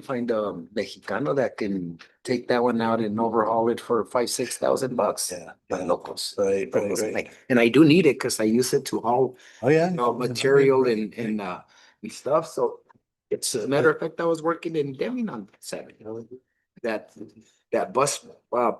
Find a Mexicano that can take that one out and overhaul it for $5,000-6,000. Yeah, But yeah. locals. Right, right, Locals, right. like, and I do need it because I use it to haul Oh, yeah. material and stuff. So it's a matter of fact, I was working in Deming on Saturday. That that bus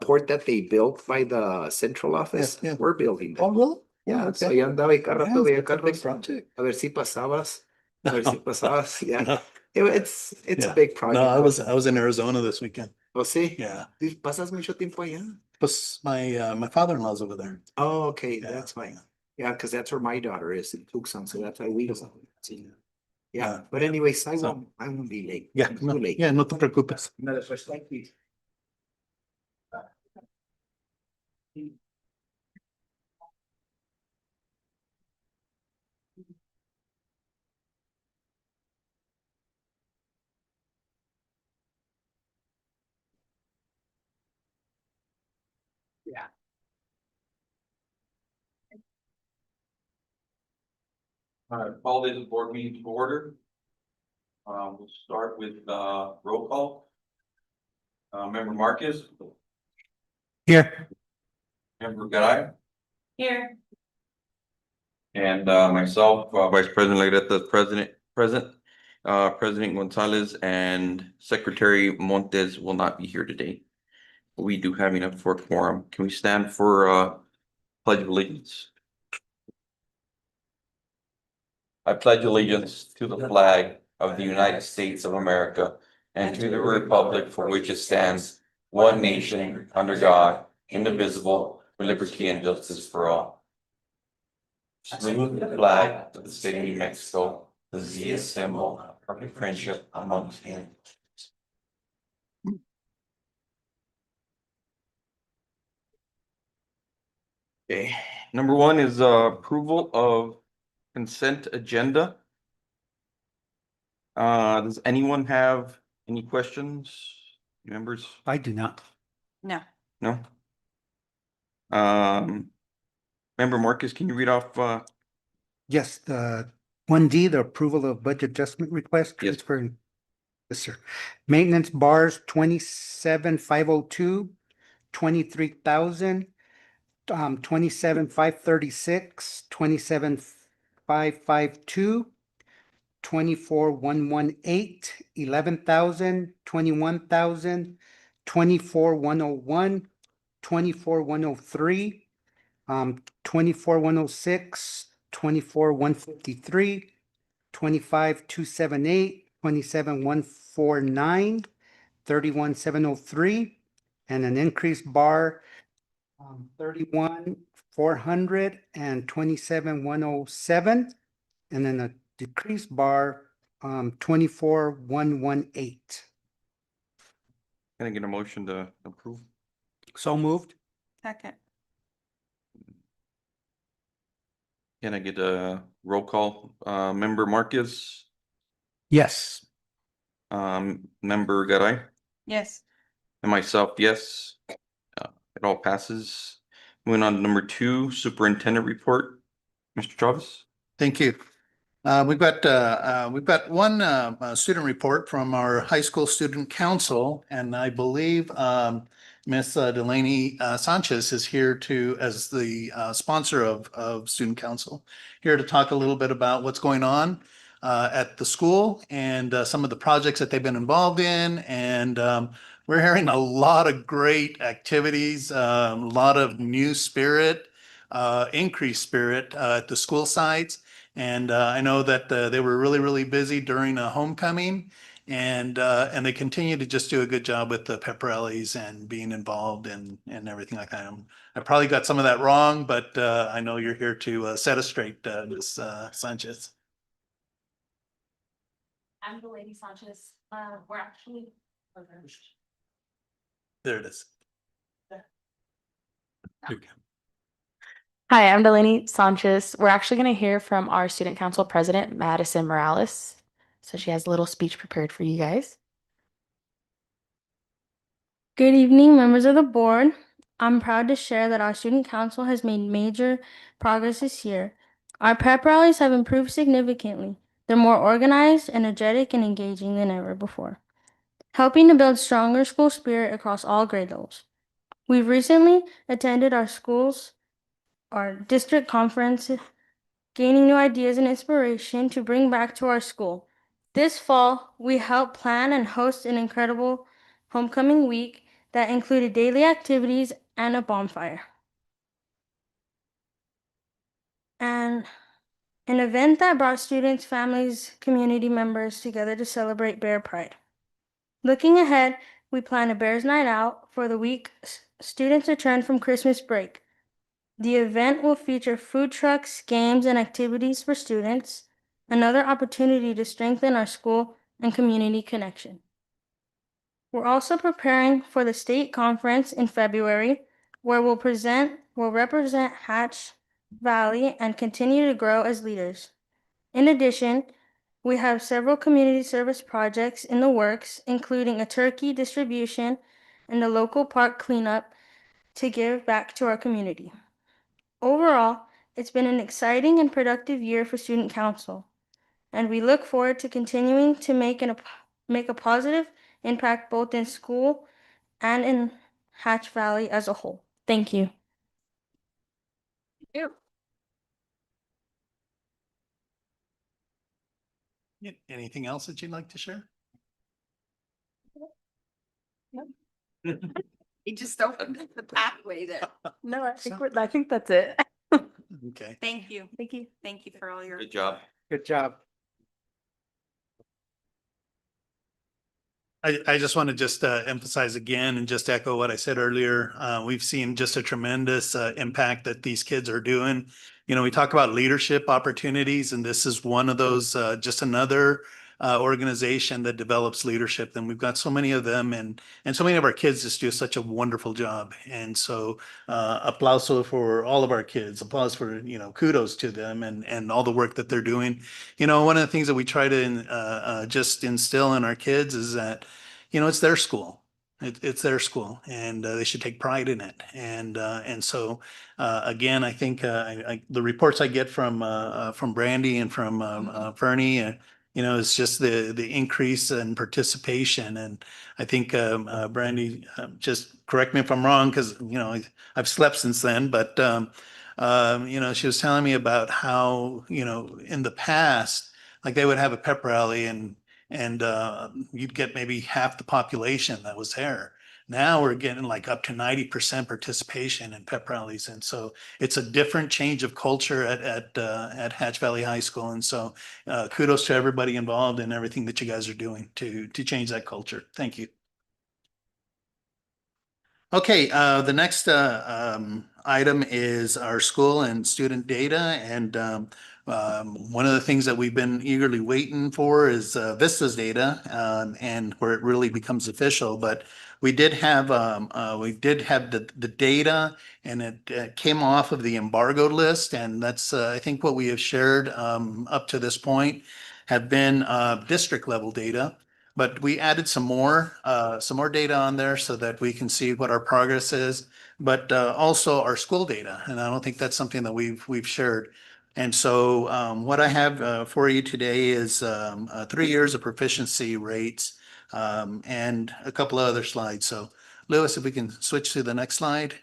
port that they built by the central office, Yeah, yeah. we're building Oh, that. really? Yeah, Oh, so okay. ya andaba y cada rato Yeah, veía it's a big Carlos. project. A ver si pasabas. A ver si pasabas. Yeah. No, It's a yeah. big project. No, I was in Arizona this weekend. Oh, sí. Yeah. ¿Pasas mucho tiempo allá? Plus my father-in-law's over there. Oh, okay, Yeah. that's fine. Yeah, because that's where my daughter is in Tucson, so that's why we go. Yeah, Yeah. but anyways, So- I won't be late. Yeah, I'm no, too late. yeah, no te preocupes. No, después, thank you. Yeah. Call this board meeting to order. We'll start with, roll call. Member Marcus, Here. member Guy, Here. and, myself, Vice President Legreta, present. President Gonzalez and Secretary Montes will not be here today. We do have enough for quorum. Can we stand for, pledge of allegiance? I pledge allegiance to the flag of the United States of America and to the republic for which it stands, one nation, under God, indivisible, with liberty and justice for all. Salute the flag of the state of New Mexico, the Z symbol of friendship amongst men. Okay, number one is approval of consent agenda. Does anyone have any questions, members? I do not. No. No? Member Marcus, can you read off, Yes, the 1D, the approval of budget adjustment request Yes. transfer. Yes, sir. Maintenance bars 27,502, 23,000, 27,536, 27,552, 24,118, 11,000, 21,000, 24,101, 24,103, 24,106, 24,153, 25,278, 27,149, 31,703, and an increased bar 31,400 and 27,107, and then a decreased bar 24,118. can I get a motion to approve? So moved. Second. Can I get a roll call? Member Marcus, Yes. member Garay, Yes. and myself, yes. It all passes. Moving on to number two, superintendent report. Mr. Chavez? Thank you. We've got one student report from our high school student council, and I believe Miss Delaney Sanchez is here as the sponsor of student council, here to talk a little bit about what's going on at the school and some of the projects that they've been involved in. And we're hearing a lot of great activities, a lot of new spirit, increased spirit at the school sites. And I know that they were really, really busy during homecoming, and they continue to just do a good job with the pep rallies and being involved and everything like that. I probably got some of that wrong, but I know you're here to set us straight, Ms. Sanchez. I'm Delaney Sanchez. We're actually. There it is. There you go. Hi, I'm Delaney Sanchez. We're actually going to hear from our student council president, Madison Morales. So she has a little speech prepared for you guys. Good evening, members of the board. I'm proud to share that our student council has made major progress this year. Our prep rallies have improved significantly. They're more organized, energetic, and engaging than ever before. helping to build stronger school spirit across all grade levels. We've recently attended our district conference, gaining new ideas and inspiration to bring back to our school. This fall, we helped plan and host an incredible homecoming week that included daily activities and a bonfire. And an event that brought students, families, community members together to celebrate Bear Pride. Looking ahead, we plan a Bears Night Out for the week students return from Christmas break. The event will feature food trucks, games, and activities for students, another opportunity to strengthen our school and community connection. We're also preparing for the state conference in February, where we'll represent Hatch Valley and continue to grow as leaders. In addition, we have several community service projects in the works, including a turkey distribution and a local park cleanup to give back to our community. Overall, it's been an exciting and productive year for Student Council, and we look forward to continuing to make a positive impact both in school and in Hatch Valley as a whole. Thank you. Anything else that you'd like to share? He just opened up the pathway there. No, I think that's it. Okay. Thank you. Thank you. Thank you for all your. Good job. Good job. I just want to just emphasize again and just echo what I said earlier. We've seen just a tremendous impact that these kids are doing. You know, we talk about leadership opportunities, and this is one of those, just another organization that develops leadership. And we've got so many of them, and so many of our kids just do such a wonderful job. And so applause for all of our kids, applause for, you know, kudos to them and all the work that they're doing. You know, one of the things that we try to just instill in our kids is that, you know, it's their school. It's their school, and they should take pride in it. And so again, I think the reports I get from Brandy and from Fernie, you know, it's just the increase in participation. And I think Brandy, just correct me if I'm wrong, because you know I've slept since then, but you know, she was telling me about how, you know, in the past, like they would have a pep rally and you'd get maybe half the population that was there. Now we're getting like up to 90% participation in pep rallies. And so it's a different change of culture at Hatch Valley High School. And so kudos to everybody involved in everything that you guys are doing to change that culture. Thank you. Okay, the next item is our school and student data. And one of the things that we've been eagerly waiting for is Vista's data, and where it really becomes official. But we did have the data, and it came off of the embargoed list, and that's I think what we have shared up to this point have been district level data. But we added some more data on there so that we can see what our progress is, but also our school data. And I don't think that's something that we've shared. And so what I have for you today is 3 years of proficiency rates and a couple of other slides. So Lewis, if we can switch to the next slide.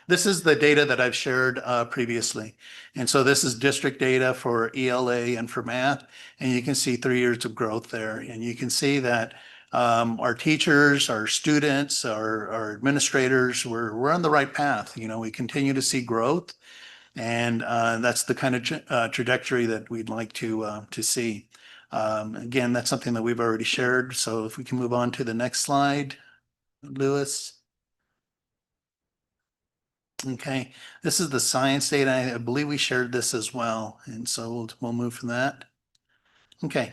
This is the data that I've shared previously. And so this is district data for ELA and for math. And you can see 3 years of growth there. And you can see that our teachers, our students, our administrators, we're on the right path. You know, we continue to see growth. And that's the kind of trajectory that we'd like to see. Again, that's something that we've already shared. So if we can move on to the next slide, Lewis. Okay, this is the science data. I believe we shared this as well. And so we'll move from that. Okay.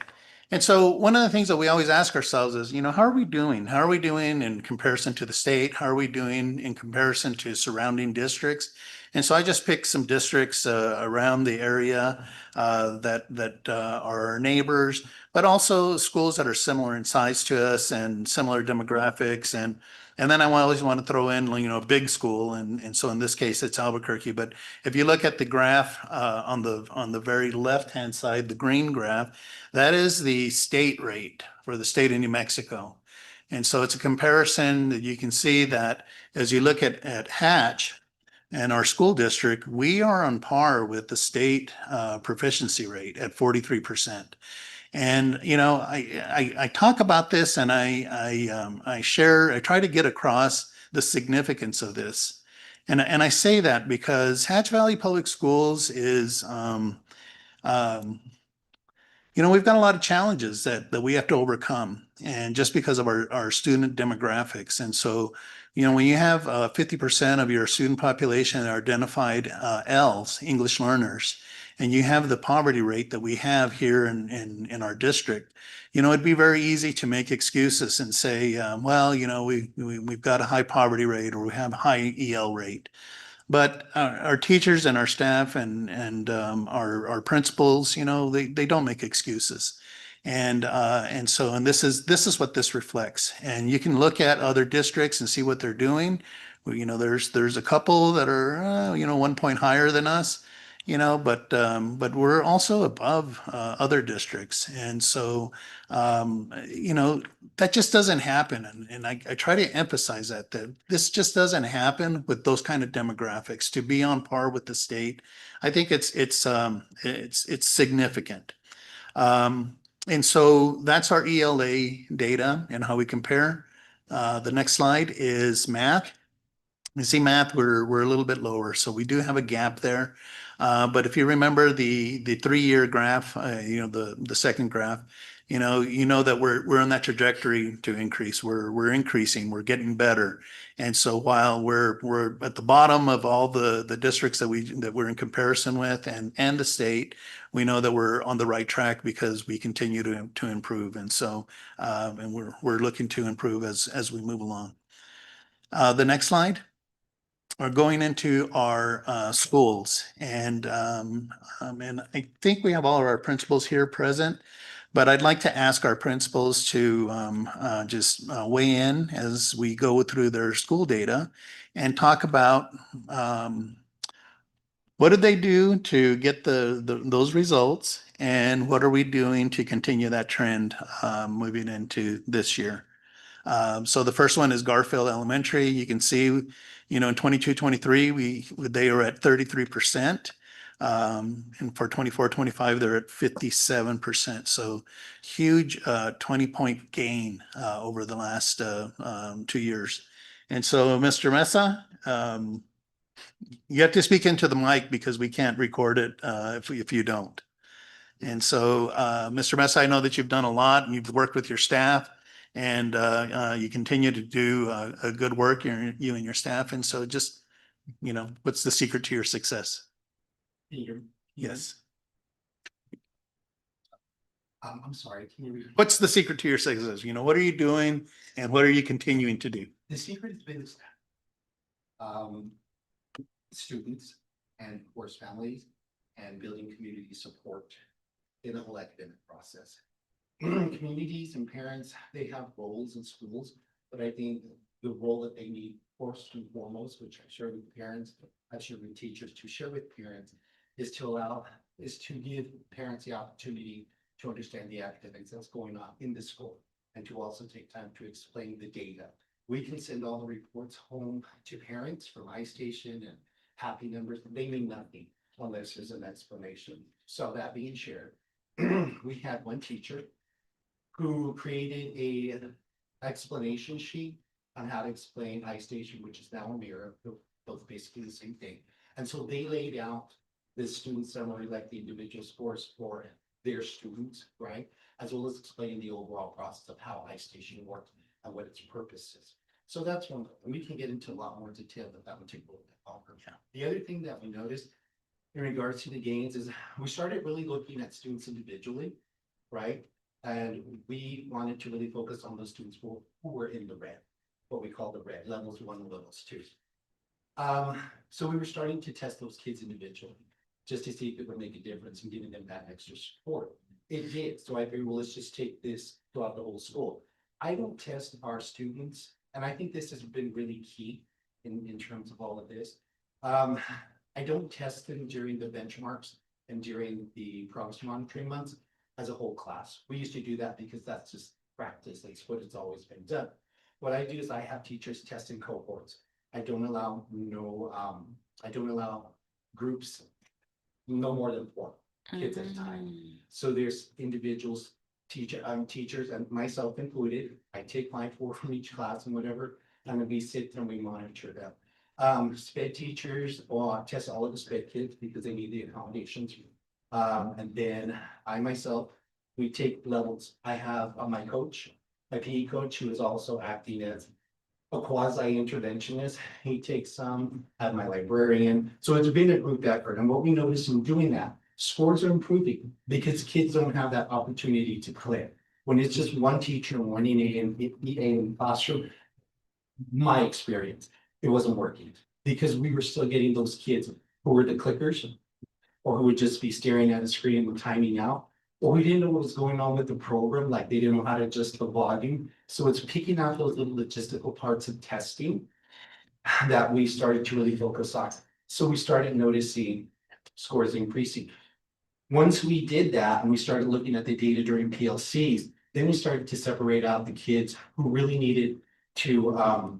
And so one of the things that we always ask ourselves is, you know, how are we doing? How are we doing in comparison to the state? How are we doing in comparison to surrounding districts? And so I just picked some districts around the area that are our neighbors. but also schools that are similar in size to us and similar demographics. And then I always want to throw in, you know, a big school. And so in this case, it's Albuquerque. But if you look at the graph on the very left-hand side, the green graph, that is the state rate for the state of New Mexico. And so it's a comparison that you can see that as you look at Hatch and our school district, we are on par with the state proficiency rate at 43%. And, you know, I talk about this and I try to get across the significance of this. And I say that because Hatch Valley Public Schools is, you know, we've got a lot of challenges that we have to overcome, and just because of our student demographics. And so, you know, when you have 50% of your student population are identified ELs, English learners, and you have the poverty rate that we have here in our district, you know, it'd be very easy to make excuses and say, well, you know, we've got a high poverty rate, or we have a high EL rate. But our teachers and our staff and our principals, you know, they don't make excuses. And this is what this reflects. And you can look at other districts and see what they're doing. Well, you know, there's a couple that are you know, 1 point higher than us, you know, but we're also above other districts. And so you know, that just doesn't happen. And I try to emphasize that this just doesn't happen with those kind of demographics to be on par with the state. I think it's significant. And so that's our ELA data and how we compare. The next slide is math. You see math, we're a little bit lower, so we do have a gap there. But if you remember the 3-year graph, you know, the second graph, you know that we're on that trajectory to increase. We're increasing, we're getting better. And so while we're at the bottom of all the districts that we're in comparison with and the state, we know that we're on the right track because we continue to improve. And so and we're looking to improve as we move along. The next slide are going into our schools. And I think we have all of our principals here present, but I'd like to ask our principals to just weigh in as we go through their school data and talk about what did they do to get those results, and what are we doing to continue that trend moving into this year. So the first one is Garfield Elementary. You can see, you know, in 22-23, they are at 33%. And for 24-25, they're at 57%. So huge 20-point gain over the last 2 years. And so, Mr. Mesa, you have to speak into the mic because we can't record it if you don't. And so, Mr. Mesa, I know that you've done a lot and you've worked with your staff, and you continue to do a good work, you and your staff. And so just, you know, what's the secret to your success? Yes. I'm sorry, can you repeat? What's the secret to your success? You know, what are you doing and what are you continuing to do? The secret has been students and of course families, and building community support in the whole academic process. Communities and parents, they have roles in schools, but I think the role that they need first and foremost, which I share with parents, I share with teachers, to share with parents, is to give parents the opportunity to understand the academics that's going on in the school, and to also take time to explain the data. We can send all the reports home to parents from iStation and happy numbers. They mean nothing unless there's an explanation. So that being shared, we had one teacher who created a explanation sheet on how to explain iStation, which is now a mirror, both basically the same thing. And so they laid out the student summary, like the individual scores for their students, right? As well as explaining the overall process of how iStation worked and what its purpose is. So that's one, we can get into a lot more detail, but that would take a little bit longer. The other thing that we noticed in regards to the gains is we started really looking at students individually, right? And we wanted to really focus on those students who were in the red, what we call the red, levels 1 and levels 2. So we were starting to test those kids individually, just to see if it would make a difference in giving them that extra support. It did, so I figured, well, let's just take this throughout the whole school. I don't test our students, and I think this has been really key in terms of all of this. I don't test them during the benchmarks and during the progress monitoring months as a whole class. We used to do that because that's just practice, that's what it's always been done. What I do is I have teachers test in cohorts. I don't allow I don't allow groups no more than 4 kids at a time. So there's individuals, teachers and myself included. I take my 4 from each class and whatever, and then we sit and we monitor them. SPED teachers or test all of the SPED kids because they need the accommodations. And then I myself, we take levels. I have my coach, my PE coach, who is also acting as a quasi interventionist. He takes some, I have my librarian. So it's been a group effort. And what we noticed in doing that, scores are improving because kids don't have that opportunity to click. When it's just one teacher and one EA in the classroom, my experience, it wasn't working because we were still getting those kids who were the clickers or who would just be staring at a screen and timing out. Or we didn't know what was going on with the program, like they didn't know how to adjust the volume. So it's picking out those little logistical parts of testing that we started to really focus on. So we started noticing scores increasing. Once we did that and we started looking at the data during PLCs, then we started to separate out the kids who really needed to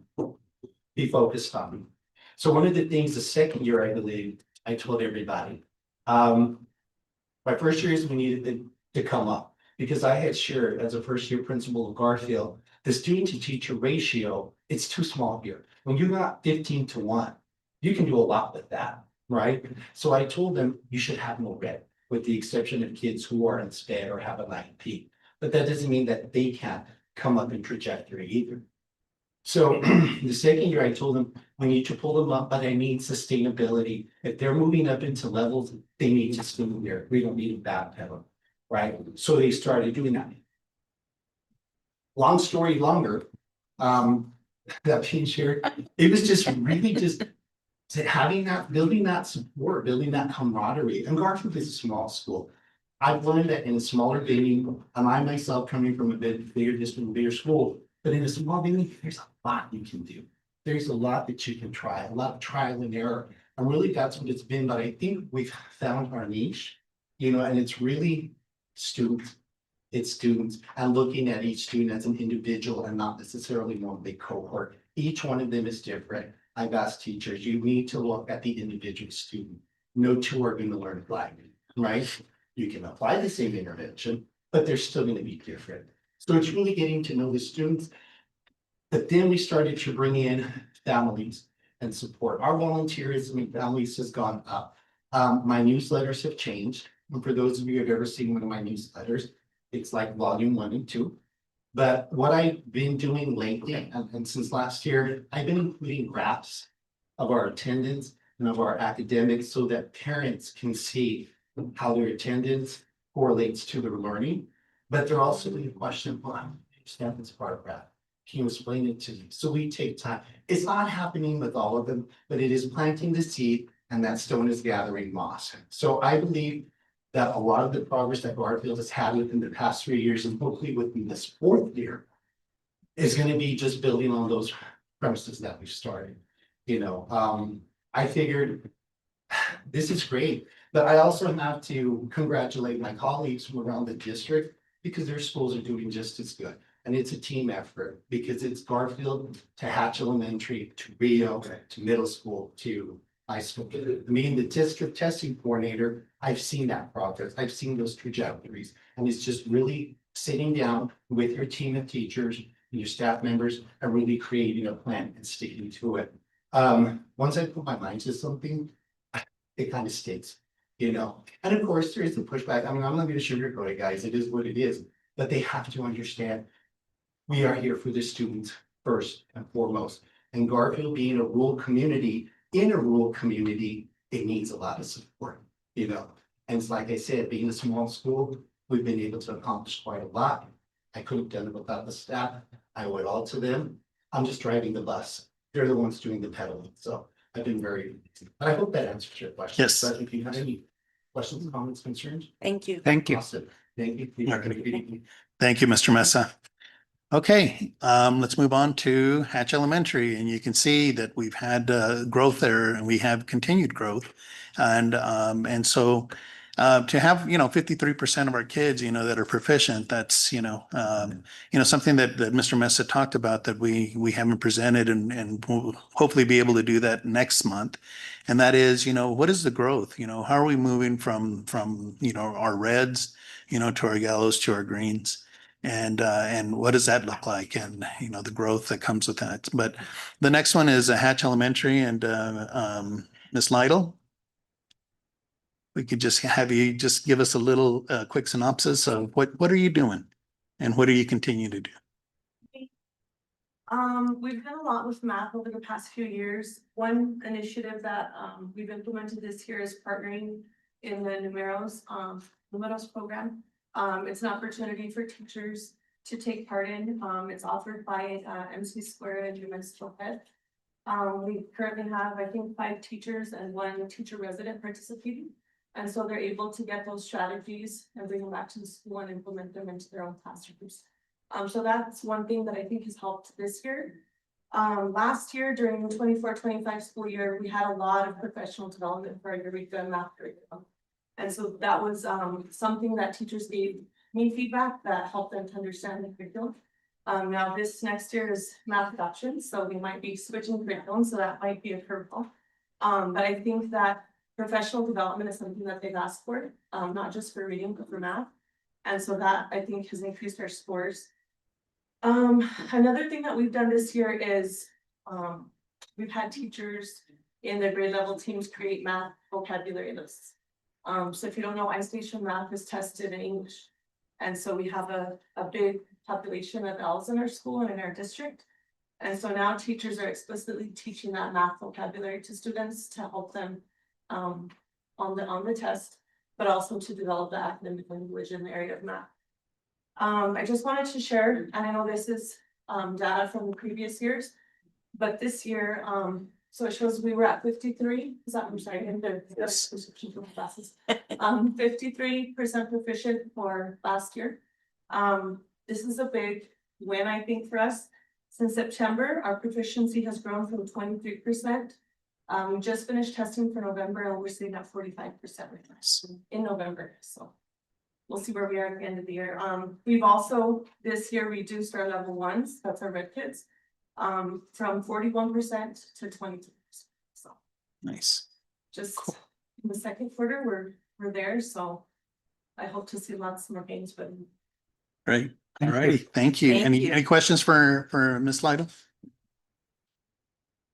be focused on. So one of the things the second year, I believe, I told everybody, my first year is we needed to come up because I had shared as a first year principal of Garfield, the student to teacher ratio, it's too small here. When you got 15-1, you can do a lot with that, right? So I told them you should have no red, with the exception of kids who are in SPED or have an IEP. But that doesn't mean that they can't come up in trajectory either. So the second year I told them, we need to pull them up, but I need sustainability. If they're moving up into levels, they need to stay there. We don't need a backpedal, right? So they started doing that. Long story longer, that being shared, it was just really just having that, building that support, building that camaraderie. And Garfield is a small school. I've learned that in a smaller venue, and I myself coming from a bit bigger district, bigger school, but in a small venue, there's a lot you can do. There's a lot that you can try, a lot of trial and error. And really that's what it's been, but I think we've found our niche, and it's really students. It's students and looking at each student as an individual and not necessarily one big cohort. Each one of them is different. I've asked teachers, you need to look at the individual student. No two are going to learn alike, right? You can apply the same intervention, but they're still going to be different. So it's really getting to know the students. But then we started to bring in families and support. Our volunteerism in families has gone up. My newsletters have changed. And for those of you who have ever seen one of my newsletters, it's like volume 1 and 2. But what I've been doing lately, and since last year, I've been including graphs of our attendance and of our academics so that parents can see how their attendance correlates to their learning. But they're also going to question, well, I don't understand this part of graph. Can you explain it to me? So we take time. It's not happening with all of them, but it is planting the seed and that stone is gathering moss. So I believe that a lot of the progress that Garfield has had within the past 3 years and hopefully within this 4th year is going to be just building on those premises that we've started. I figured this is great, but I also have to congratulate my colleagues from around the district because their schools are doing just as good. And it's a team effort because it's Garfield to Hatch Elementary to Rio to middle school to high school. Me, the district testing coordinator, I've seen that progress. I've seen those trajectories. And it's just really sitting down with your team of teachers and your staff members and really creating a plan and sticking to it. Once I put my mind to something, it kind of sticks, And of course, there is the pushback. I mean, I'm not going to sugarcoat it, guys. It is what it is. But they have to understand we are here for the students first and foremost. And Garfield being a rural community, in a rural community, it needs a lot of support, And it's like I said, being a small school, we've been able to accomplish quite a lot. I could have done it without the staff. I owe it all to them. I'm just driving the bus. They're the ones doing the pedaling. So I've been very, but I hope that answers your question. Yes. But if you have any questions, comments, concerns. Thank you. Thank you. Awesome. Thank you. All right. Thank you, Mr. Mesa. Okay, let's move on to Hatch Elementary, and you can see that we've had growth there, and we have continued growth. And so to have, 53% of our kids, that are proficient, that's, something that Mr. Mesa talked about that we haven't presented, and we'll hopefully be able to do that next month. And that is, what is the growth? How are we moving from our reds, to our yellows, to our greens? And what does that look like? And, the growth that comes with that. But the next one is Hatch Elementary, and Ms. Lytle. We could just have you just give us a little quick synopsis of what are you doing and what do you continue to do? We've done a lot with math over the past few years. One initiative that we've implemented this year is partnering in the Numeros program. It's an opportunity for teachers to take part in. It's offered by MC Square and New Head. We currently have, I think, 5 teachers and 1 teacher resident participating. And so they're able to get those strategies and bring them back to the school and implement them into their own classrooms. So that's one thing that I think has helped this year. Last year, during the 24-25 school year, we had a lot of professional development for our Eureka math curriculum. And so that was something that teachers gave me feedback that helped them to understand the curriculum. Now this next year is math adoption, so we might be switching curriculum, so that might be a curveball. But I think that professional development is something that they've asked for, not just for reading, but for math. And so that, I think, has increased our scores. Another thing that we've done this year is we've had teachers in their grade level teams create math vocabulary lists. So if you don't know, iStation Math is tested in English. And so we have a big population of L's in our school and in our district. And so now teachers are explicitly teaching that math vocabulary to students to help them on the test, but also to develop the academic language in the area of math. I just wanted to share, and I know this is data from the previous years, but this year, so it shows we were at 53. Is that, I'm sorry, in the prescription for classes. 53% proficient for last year. This is a big win, I think, for us. Since September, our proficiency has grown from 23%. We just finished testing for November, and we're sitting at 45% in November. So we'll see where we are at the end of the year. We've also this year reduced our level 1s, that's our red kids, from 41% to 22%. So Nice. just in the second quarter, we're there. So I hope to see lots more gains, but Great. All righty. Thank you. Thank you. Any questions for Ms. Lytle?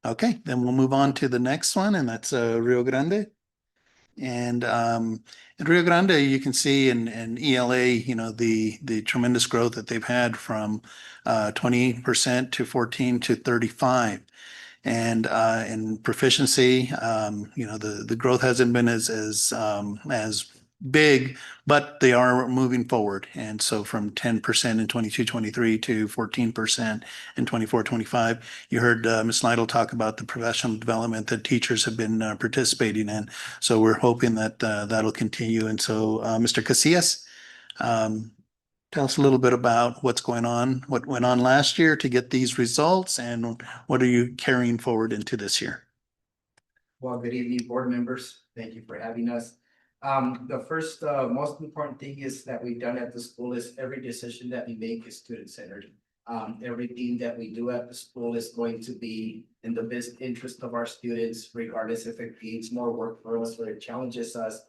Okay, then we'll move on to the next one, and that's Rio Grande. And in Rio Grande, you can see in ELA, the tremendous growth that they've had from 20% to 14 to 35. And in proficiency, the growth hasn't been as big, but they are moving forward. And so from 10% in 22-23 to 14% in 24-25. You heard Ms. Lytle talk about the professional development that teachers have been participating in. So we're hoping that that'll continue. And so Mr. Casillas, tell us a little bit about what's going on, what went on last year to get these results, and what are you carrying forward into this year? Well, good evening, board members. Thank you for having us. The first, most important thing is that we've done at the school is every decision that we make is student-centered. Everything that we do at the school is going to be in the best interest of our students, regardless if it means more work for us or it challenges us.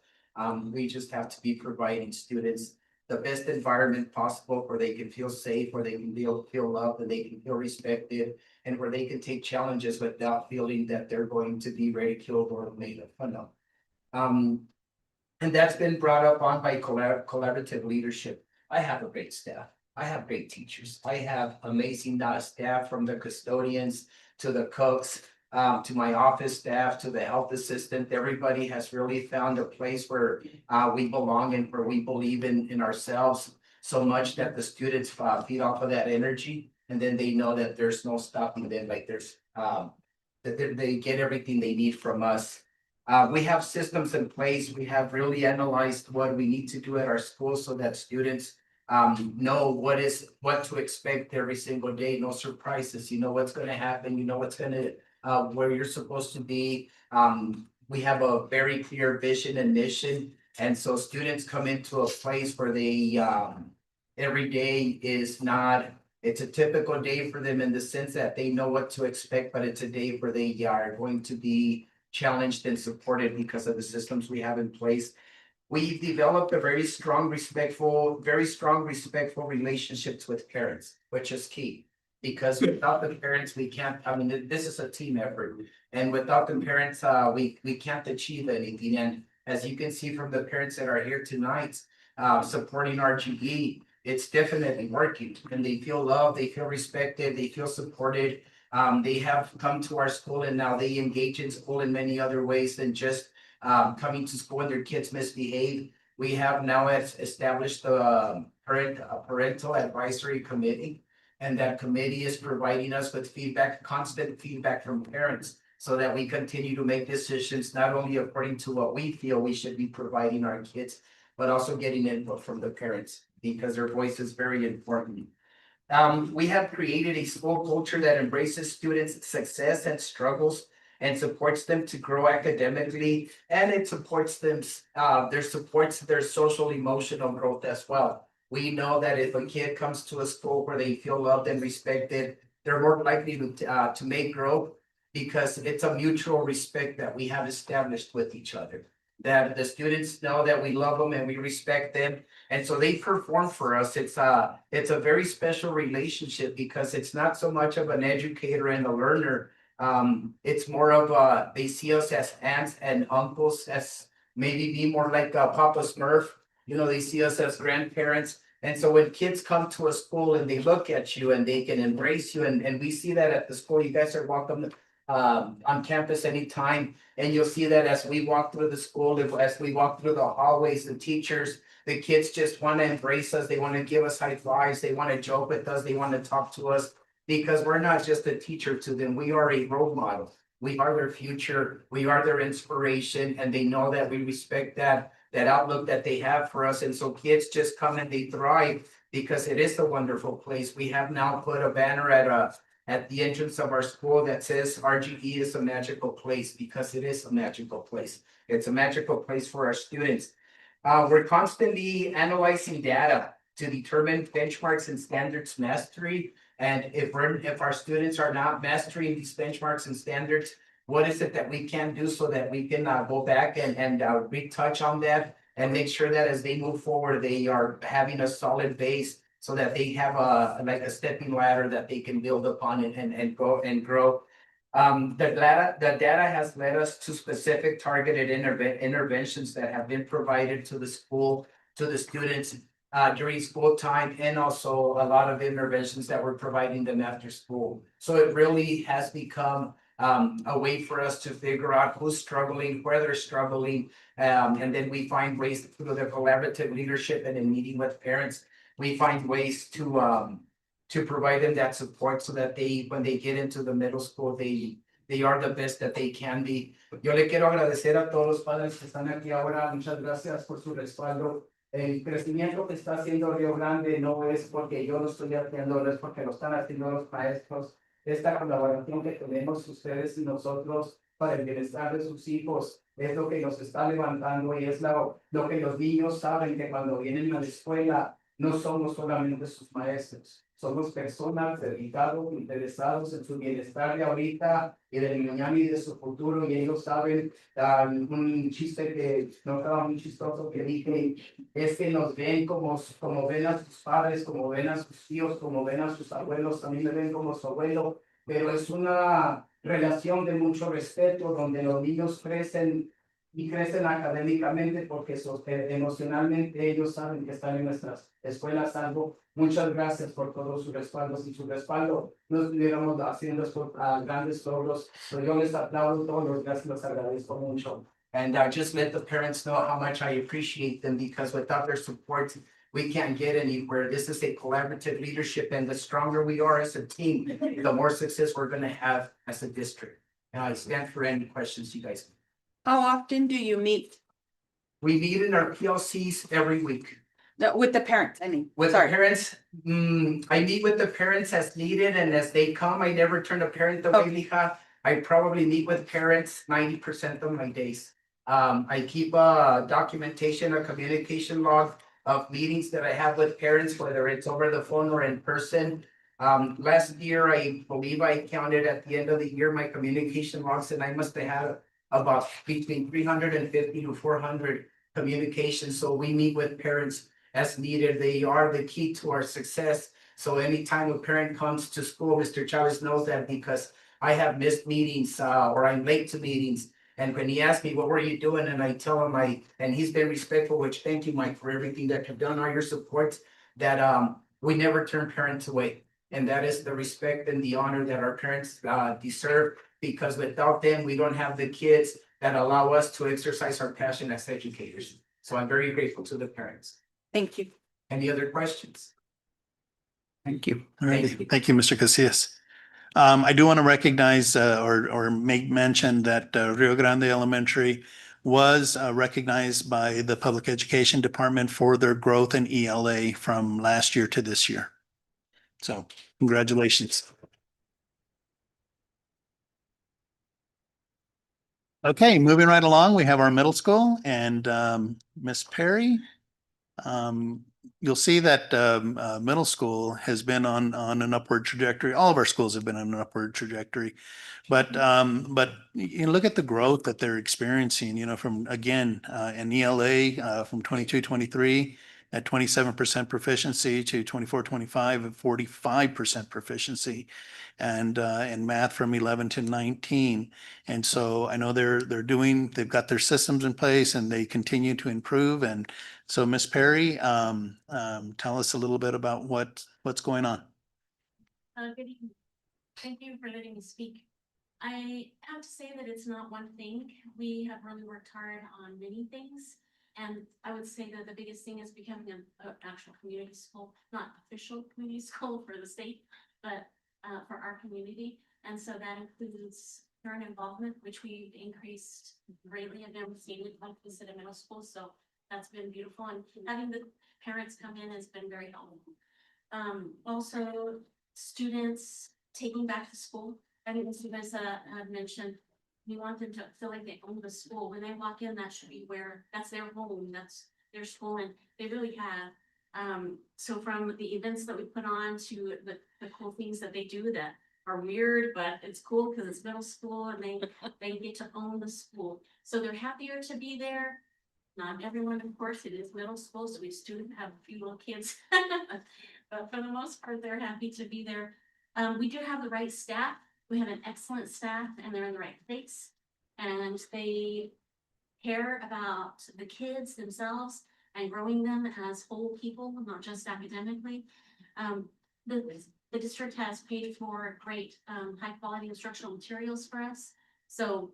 We just have to be providing students the best environment possible where they can feel safe, where they can feel loved, and they can feel respected, and where they can take challenges without feeling that they're going to be ridiculed or made fun of. And that's been brought up on by collaborative leadership. I have a great staff. I have great teachers. I have amazing staff, from the custodians to the cooks, to my office staff, to the health assistant. Everybody has really found a place where we belong and where we believe in ourselves so much that the students feed off of that energy. And then they know that there's no stopping them, like there's that they get everything they need from us. We have systems in place. We have really analyzed what we need to do at our school so that students know what to expect every single day, no surprises, you know what's gonna happen, you know what's gonna, where you're supposed to be. We have a very clear vision and mission, and so students come into a place where they, every day is not, it's a typical day for them in the sense that they know what to expect, but it's a day where they are going to be challenged and supported because of the systems we have in place. We've developed a very strong, respectful relationships with parents, which is key. Because without the parents, we can't, I mean, this is a team effort. And without the parents, we can't achieve anything. And as you can see from the parents that are here tonight, supporting RGE, it's definitely working. And they feel loved, they feel respected, they feel supported. They have come to our school and now they engage in school in many other ways than just coming to school when their kids misbehave. We have now established a parental advisory committee. And that committee is providing us with feedback, constant feedback from parents. So that we continue to make decisions, not only according to what we feel we should be providing our kids, but also getting input from the parents because their voice is very important. We have created a school culture that embraces students' success and struggles and supports them to grow academically, and it supports them, supports their social emotional growth as well. We know that if a kid comes to a school where they feel loved and respected, they're more likely to make growth because it's a mutual respect that we have established with each other. That the students know that we love them and we respect them. And so they perform for us. It's a very special relationship because it's not so much of an educator and a learner. It's more of they see us as aunts and uncles, as maybe be more like Papa Smurf. You know, they see us as grandparents. And so when kids come to a school and they look at you and they can embrace you, and we see that at the school, you guys are welcome on campus anytime. And you'll see that as we walk through the school, as we walk through the hallways, the teachers, the kids just want to embrace us. They want to give us high fives. They want to joke with us. They want to talk to us because we're not just a teacher to them. We are a role model. We are their future. We are their inspiration. And they know that we respect that outlook that they have for us. And so kids just come and they thrive because it is a wonderful place. We have now put a banner at the entrance of our school that says RGE is a magical place because it is a magical place. It's a magical place for our students. We're constantly analyzing data to determine benchmarks and standards mastery. And if our students are not mastering these benchmarks and standards, what is it that we can do so that we can go back and retouch on that and make sure that as they move forward, they are having a solid base so that they have like a stepping ladder that they can build upon and go and grow. The data has led us to specific targeted interventions that have been provided to the school, to the students during school time, and also a lot of interventions that we're providing them after school. So it really has become a way for us to figure out who's struggling, where they're struggling, and then we find ways through the collaborative leadership and in meeting with parents, we find ways to provide them that support so that they, when they get into the middle school, they are the best that they can be. Yo le quiero agradecer a todos los padres que están aquí ahora. Muchas gracias por su respaldo. El crecimiento que está haciendo Río Grande no es porque yo lo estoy haciendo, no es porque lo están haciendo los maestros. Esta colaboración que tenemos ustedes y nosotros para el bienestar de sus hijos es lo que nos está levantando y es lo que los niños saben que cuando vienen a la escuela no somos solamente sus maestros, somos personas dedicados, interesados en su bienestar de ahorita y del mañana y de su futuro y ellos saben, un chiste que no estaba muy chistoso que dije, es que nos ven como ven a sus padres, como ven a sus tíos, como ven a sus abuelos, también me ven como su abuelo, pero es una relación de mucho respeto donde los niños crecen y crecen académicamente porque emocionalmente ellos saben que están en nuestras escuelas salvo. Muchas gracias por todos sus respaldos y su respaldo. No estuviéramos haciendo estos grandes logros, pero yo les aplaudo todos los días y los agradezco mucho. And just let the parents know how much I appreciate them because without their support, we can't get anywhere. This is a collaborative leadership and the stronger we are as a team, the more success we're going to have as a district. And I stand for any questions you guys have. How often do you meet We meet in our PLCs every week. with the parents? I mean, With the sorry. parents, I meet with the parents as needed and as they come. I never turn a parent away, mija. I probably meet with parents 90% of my days. I keep a documentation, a communication log of meetings that I have with parents, whether it's over the phone or in person. Last year, I believe I counted at the end of the year, my communication logs, and I must have had about between 350 to 400 communications. So we meet with parents as needed. They are the key to our success. So anytime a parent comes to school, Mr. Chavez knows that because I have missed meetings, or I'm late to meetings. And when he asks me, what were you doing? And I tell him and he's been respectful, which thank you, Mike, for everything that you've done, all your support, that, we never turn parents away. And that is the respect and the honor that our parents, deserve, because without them, we don't have the kids that allow us to exercise our passion as educators. So I'm very grateful to the parents. Thank you. Any other questions? Thank you. All right, Thank you. thank you, Mr. Casillas. I do want to recognize or make mention that Rio Grande Elementary was recognized by the Public Education Department for their growth in ELA from last year to this year. So congratulations. Okay, moving right along, we have our middle school and Miss Perry. You'll see that middle school has been on an upward trajectory. All of our schools have been on an upward trajectory. But you look at the growth that they're experiencing, you know, from again, in ELA from 22-23 at 27% proficiency to 24-25 at 45% proficiency. And in math from 11 to 19. And so I know they've got their systems in place and they continue to improve. And so Miss Perry, tell us a little bit about what's going on. Good evening. Thank you for letting me speak. I have to say that it's not one thing. We have really worked hard on many things. And I would say that the biggest thing is becoming an actual community school, not official community school for the state, but for our community. And so that includes parent involvement, which we've increased greatly. I've never seen it like this at a middle school. So that's been beautiful. And having the parents come in has been very helpful. Also, students taking back to school. I think as you guys have mentioned, we want them to feel like they own the school. When they walk in, that should be where that's their home, that's their school, and they really have. So from the events that we put on to the cool things that they do that are weird, but it's cool because it's middle school and they get to own the school. So they're happier to be there. Not everyone, of course, it is middle school, so we still have a few little kids. But for the most part, they're happy to be there. We do have the right staff. We have an excellent staff and they're in the right place. And they care about the kids themselves and growing them as whole people, not just academically. The district has paid for great high quality instructional materials for us. So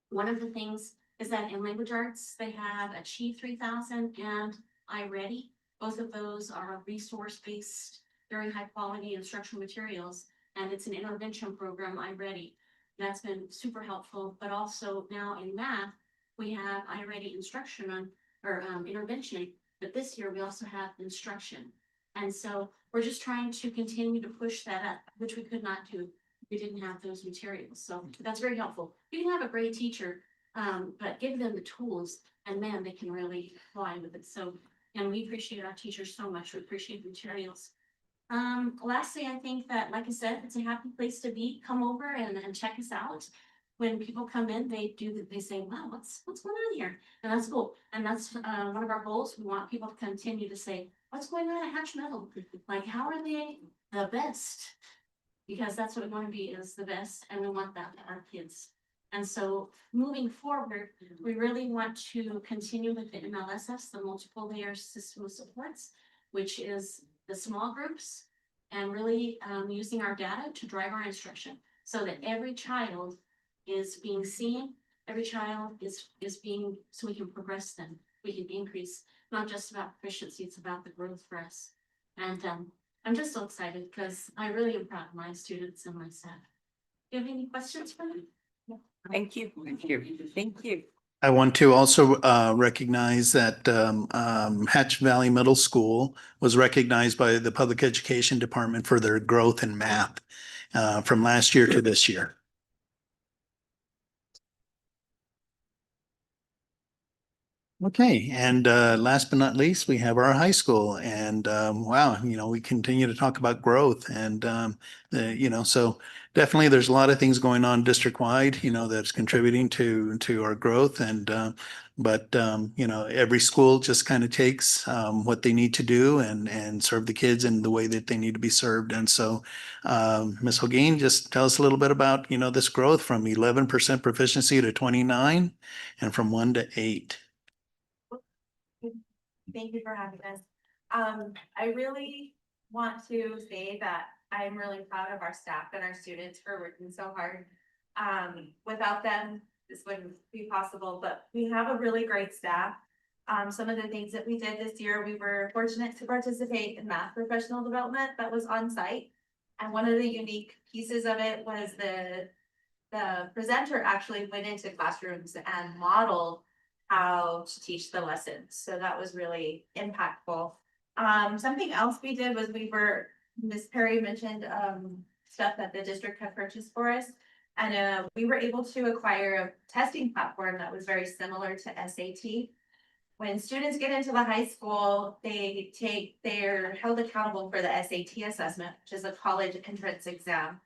one of the things is that in language arts, they have Achieve 3000 and iReady. Both of those are resource-based, very high quality instructional materials. And it's an intervention program, iReady. That's been super helpful. But also now in math, we have iReady instruction or intervention. But this year we also have instruction. And so we're just trying to continue to push that up, which we could not do if we didn't have those materials. So that's very helpful. You can have a great teacher, but give them the tools and then they can really fly with it. So, and we appreciate our teachers so much. We appreciate the materials. Lastly, I think that, like I said, it's a happy place to be. Come over and check us out. When people come in, they say, wow, what's going on here? And that's cool. And that's one of our goals. We want people to continue to say, what's going on at Hatch Middle? Like, how are they the best? Because that's what we want to be, is the best. And we want that for our kids. And so moving forward, we really want to continue with the MLSS, the multiple layer system of supports, which is the small groups, and really using our data to drive our instruction so that every child is being seen, every child is being, so we can progress them, we can increase, not just about proficiency, it's about the growth for us. And I'm just so excited because I really am proud of my students and my staff. Do you have any questions for me? Thank you. Thank you. Thank you. I want to also recognize that Hatch Valley Middle School was recognized by the Public Education Department for their growth in math from last year to this year. Okay, and last but not least, we have our high school, and wow, we continue to talk about growth, and so definitely there's a lot of things going on district-wide, that's contributing to our growth, and but every school just kind of takes what they need to do and serve the kids in the way that they need to be served, and so Ms. Holguin, just tell us a little bit about this growth from 11% proficiency to 29, and from 1 to 8. Thank you for having us. I really want to say that I'm really proud of our staff and our students for working so hard. Without them, this wouldn't be possible, but we have a really great staff. Some of the things that we did this year, we were fortunate to participate in math professional development that was on site. And one of the unique pieces of it was the presenter actually went into classrooms and modeled how to teach the lessons. So that was really impactful. Something else we did was Ms. Perry mentioned stuff that the district had purchased for us. And we were able to acquire a testing platform that was very similar to SAT. When students get into the high school, they're held accountable for the SAT assessment, which is a college entrance exam.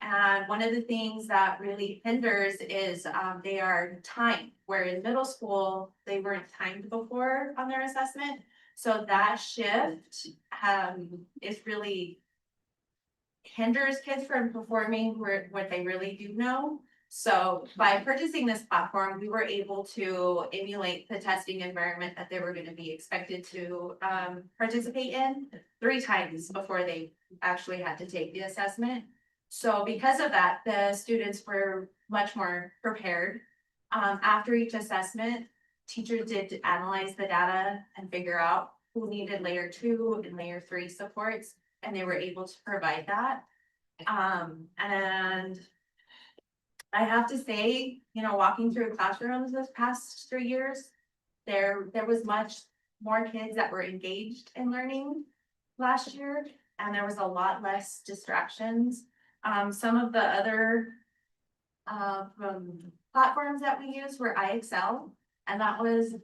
And one of the things that really hinders is they are timed, where in middle school, they weren't timed before on their assessment. So that shift is really hinders kids from performing what they really do know. So by purchasing this platform, we were able to emulate the testing environment that they were going to be expected to participate in 3 times before they actually had to take the assessment. So because of that, the students were much more prepared. After each assessment, teachers did analyze the data and figure out who needed layer 2 and layer 3 supports, and they were able to provide that. And I have to say, walking through classrooms this past 3 years, there was much more kids that were engaged in learning last year, and there was a lot less distractions. Some of the other platforms that we used were IXL, and that was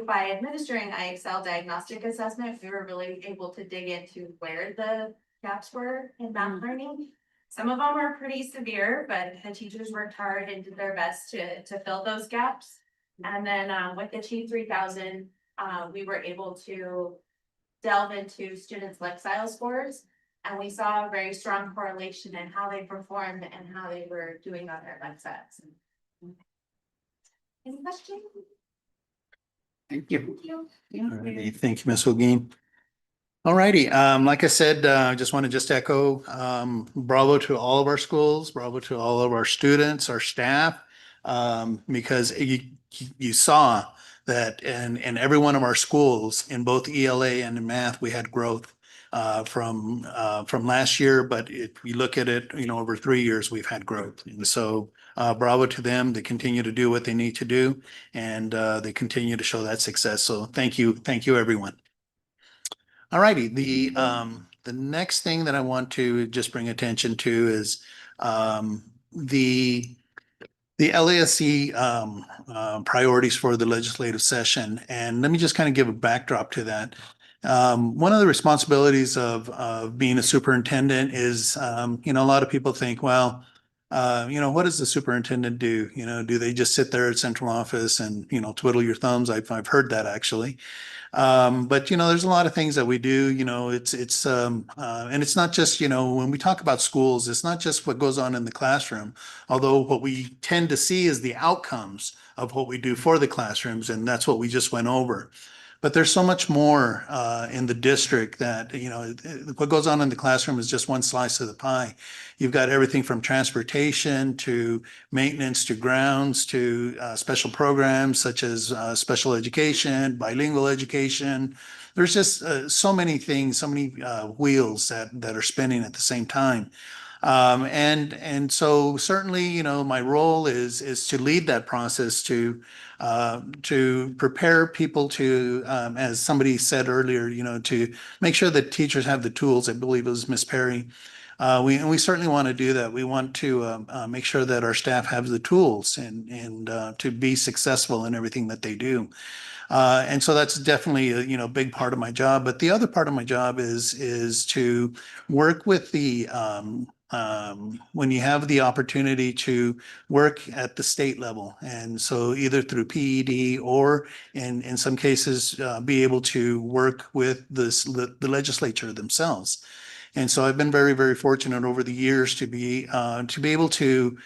by administering IXL diagnostic assessment, we were really able to dig into where the gaps were in math learning. Some of them are pretty severe, but the teachers worked hard and did their best to fill those gaps. And then with the Achieve 3000, we were able to delve into students' Lexile scores. And we saw a very strong correlation in how they performed and how they were doing on their Lexile. Any questions? Thank you. Alrighty, thank you, Ms. Holguin. Alrighty, like I said, I just want to echo bravo to all of our schools, bravo to all of our students, our staff, because you saw that in every one of our schools, in both ELA and in math, we had growth from last year. But if you look at it, over 3 years, we've had growth. And so bravo to them. They continue to do what they need to do, and they continue to show that success. So thank you, everyone. All righty, the next thing that I want to just bring attention to is the LASC priorities for the legislative session. And let me just kind of give a backdrop to that. One of the responsibilities of being a superintendent is, a lot of people think, well, what does the superintendent do? Do they just sit there at central office and, twiddle your thumbs? I've heard that actually. But there's a lot of things that we do, and it's not just, when we talk about schools, it's not just what goes on in the classroom, although what we tend to see is the outcomes of what we do for the classrooms. And that's what we just went over. But there's so much more in the district that, what goes on in the classroom is just one slice of the pie. You've got everything from transportation to maintenance to grounds to special programs such as special education, bilingual education. There's just so many things, so many wheels that are spinning at the same time. And so certainly, you know, my role is to lead that process to prepare people to, as somebody said earlier, you know, to make sure that teachers have the tools. I believe it was Miss Perry. We certainly want to do that. We want to make sure that our staff have the tools and to be successful in everything that they do. And so that's definitely a, you know, big part of my job. But the other part of my job is to work with the when you have the opportunity to work at the state level, and so either through PED or in some cases be able to work with the legislature themselves. And so I've been very, very fortunate over the years to be able to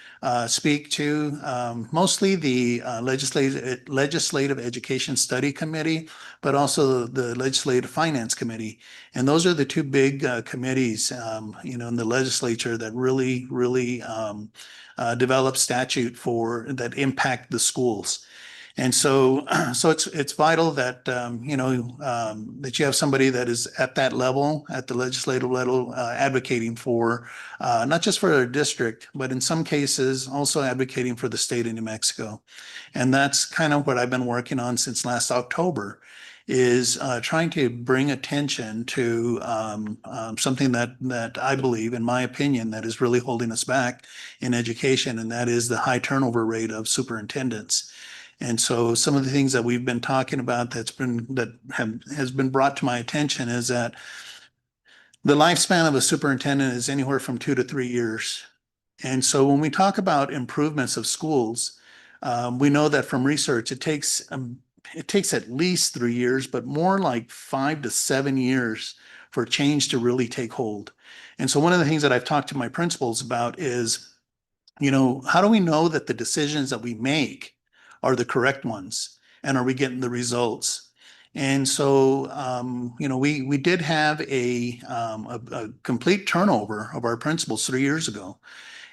speak to mostly the Legislative Education Study Committee, but also the Legislative Finance Committee. And those are the two big committees, you know, in the legislature that really, really develop statute for that impact the schools. And so, so it's vital that, you know, that you have somebody that is at that level, at the legislative level, advocating for, not just for their district, but in some cases also advocating for the state of New Mexico. And that's kind of what I've been working on since last October, is trying to bring attention to something that I believe, in my opinion, that is really holding us back in education, and that is the high turnover rate of superintendents. And so some of the things that we've been talking about has been brought to my attention is that the lifespan of a superintendent is anywhere from 2 to 3 years. And so when we talk about improvements of schools, we know that from research, it takes at least 3 years, but more like 5 to 7 years for change to really take hold. And so one of the things that I've talked to my principals about is, you know, how do we know that the decisions that we make are the correct ones, and are we getting the results? And so, you know, we did have a complete turnover of our principals 3 years ago.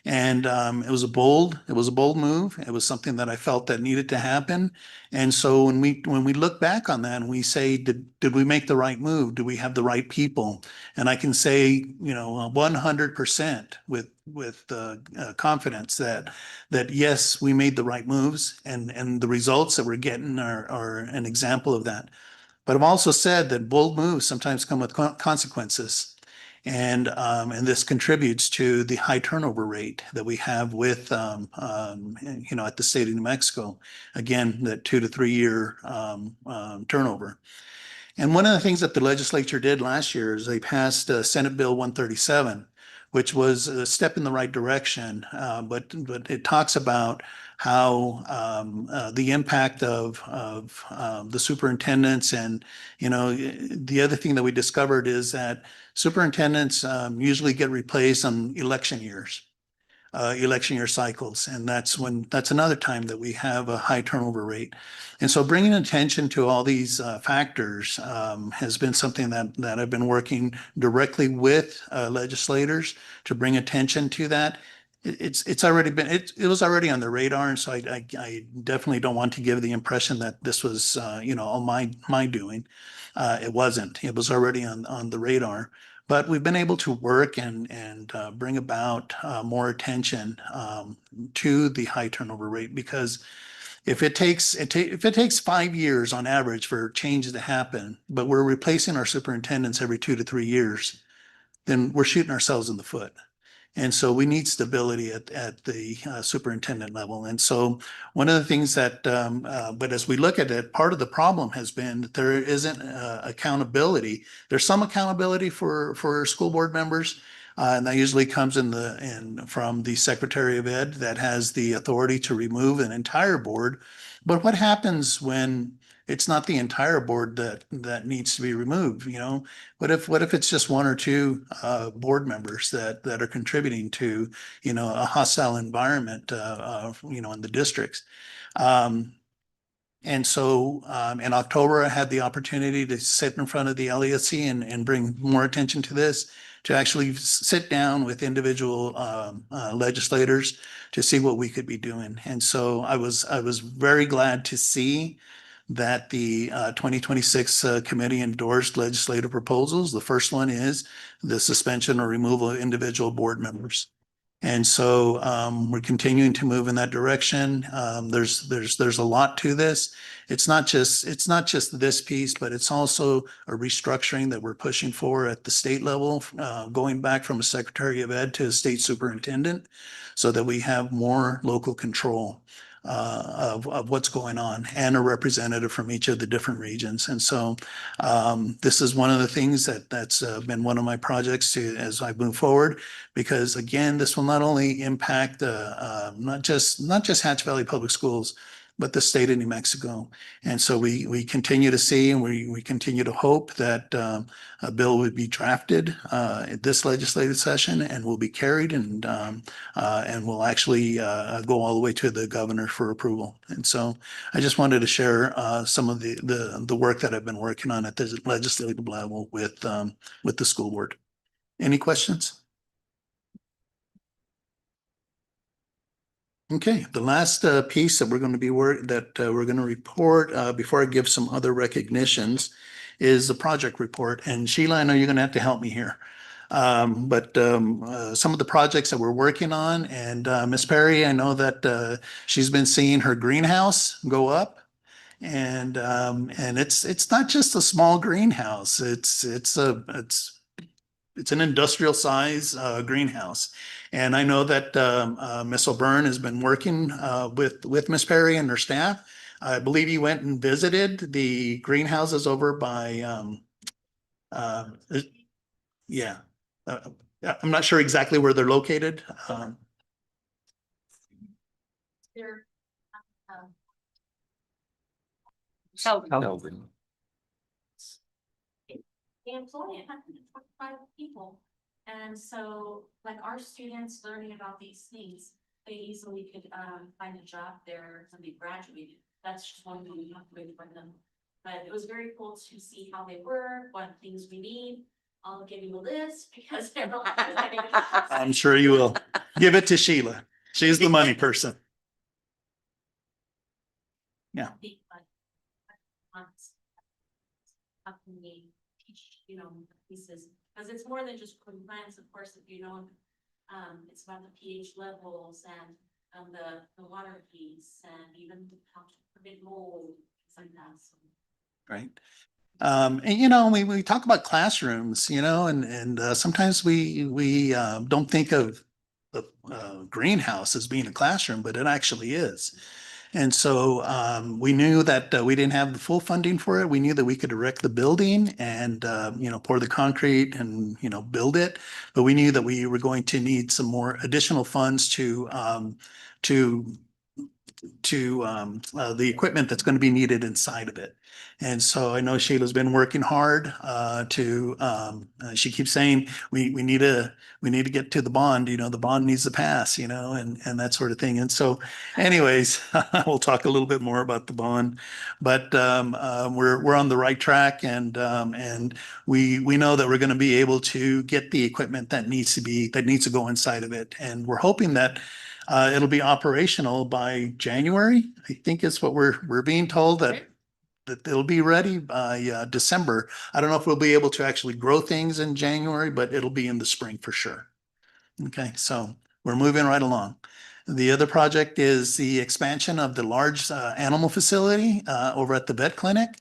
And it was a bold move. It was something that I felt that needed to happen. And so when we look back on that and we say, did we make the right move? Do we have the right people? And I can say, you know, 100% with confidence that yes, we made the right moves, and the results that we're getting are an example of that. But I've also said that bold moves sometimes come with consequences. And this contributes to the high turnover rate that we have with, you know, at the state of New Mexico. Again, that 2 to 3 year turnover. And one of the things that the legislature did last year is they passed Senate Bill 137, which was a step in the right direction. But it talks about how the impact of the superintendents, and, you know, the other thing that we discovered is that superintendents usually get replaced on election year cycles. And that's another time that we have a high turnover rate. And so bringing attention to all these factors has been something that I've been working directly with legislators to bring attention to that. It was already on the radar. And so I definitely don't want to give the impression that this was, you know, all my doing. It wasn't. It was already on the radar. But we've been able to work and bring about more attention to the high turnover rate, because if it takes 5 years on average for changes to happen, but we're replacing our superintendents every 2 to 3 years, then we're shooting ourselves in the foot. And so we need stability at the superintendent level. And so one of the things that, but as we look at it, part of the problem has been that there isn't accountability. There's some accountability for school board members, and that usually comes from the Secretary of Ed that has the authority to remove an entire board. But what happens when it's not the entire board that needs to be removed? You know, what if it's just 1 or 2 board members that are contributing to, you know, a hostile environment, you know, in the districts? And so in October, I had the opportunity to sit in front of the LESC and bring more attention to this, to actually sit down with individual legislators to see what we could be doing. And so I was very glad to see that the 2026 committee endorsed legislative proposals. The first one is the suspension or removal of individual board members. And so we're continuing to move in that direction. There's a lot to this. It's not just this piece, but it's also a restructuring that we're pushing for at the state level, going back from a Secretary of Ed to a state superintendent, so that we have more local control of what's going on and a representative from each of the different regions. And so this is one of the things that's been one of my projects as I move forward, because again, this will not only impact not just Hatch Valley Public Schools, but the state of New Mexico. And so we continue to see and we continue to hope that a bill would be drafted at this legislative session and will be carried and will actually go all the way to the governor for approval. And so I just wanted to share some of the work that I've been working on at the legislative level with the school board. Any questions? Okay, the last piece that we're going to be we're going to report before I give some other recognitions is the project report. And Sheila, I know you're going to have to help me here. But some of the projects that we're working on, and Miss Perry, I know that she's been seeing her greenhouse go up. And it's not just a small greenhouse. It's an industrial size greenhouse. And I know that Miss O'Byrne has been working with Miss Perry and her staff. I believe you went and visited the greenhouses over by yeah. I'm not sure exactly where they're located. They're, Sheldon. they employ 125 people. And so like our students learning about these things, they easily could find a job there when they graduated. That's just one thing we have to wait for them. But it was very cool to see how they work, what things we need. I'll give you a list because they're I'm sure you will. Give it to Sheila. She's the money person. Yeah. How can we teach, pieces, because it's more than just putting plants, of course, if it's about the pH levels and the water piece and even how to prevent mold, things like that. So. Right. And we talk about classrooms, and sometimes we don't think of the greenhouse as being a classroom, but it actually is. And so we knew that we didn't have the full funding for it. We knew that we could erect the building and pour the concrete and build it, but we knew that we were going to need some more additional funds to the equipment that's going to be needed inside of it. And so I know Sheila's been working hard she keeps saying we need to get to the bond, the bond needs to pass, and that sort of thing. And so anyways, we'll talk a little bit more about the bond, but we're on the right track, and we know that we're going to be able to get the equipment that needs to go inside of it. And we're hoping that it'll be operational by January, I think is what we're being told, that it'll be ready by December. I don't know if we'll be able to actually grow things in January, but it'll be in the spring for sure. Okay, so we're moving right along. The other project is the expansion of the large animal facility over at the vet clinic.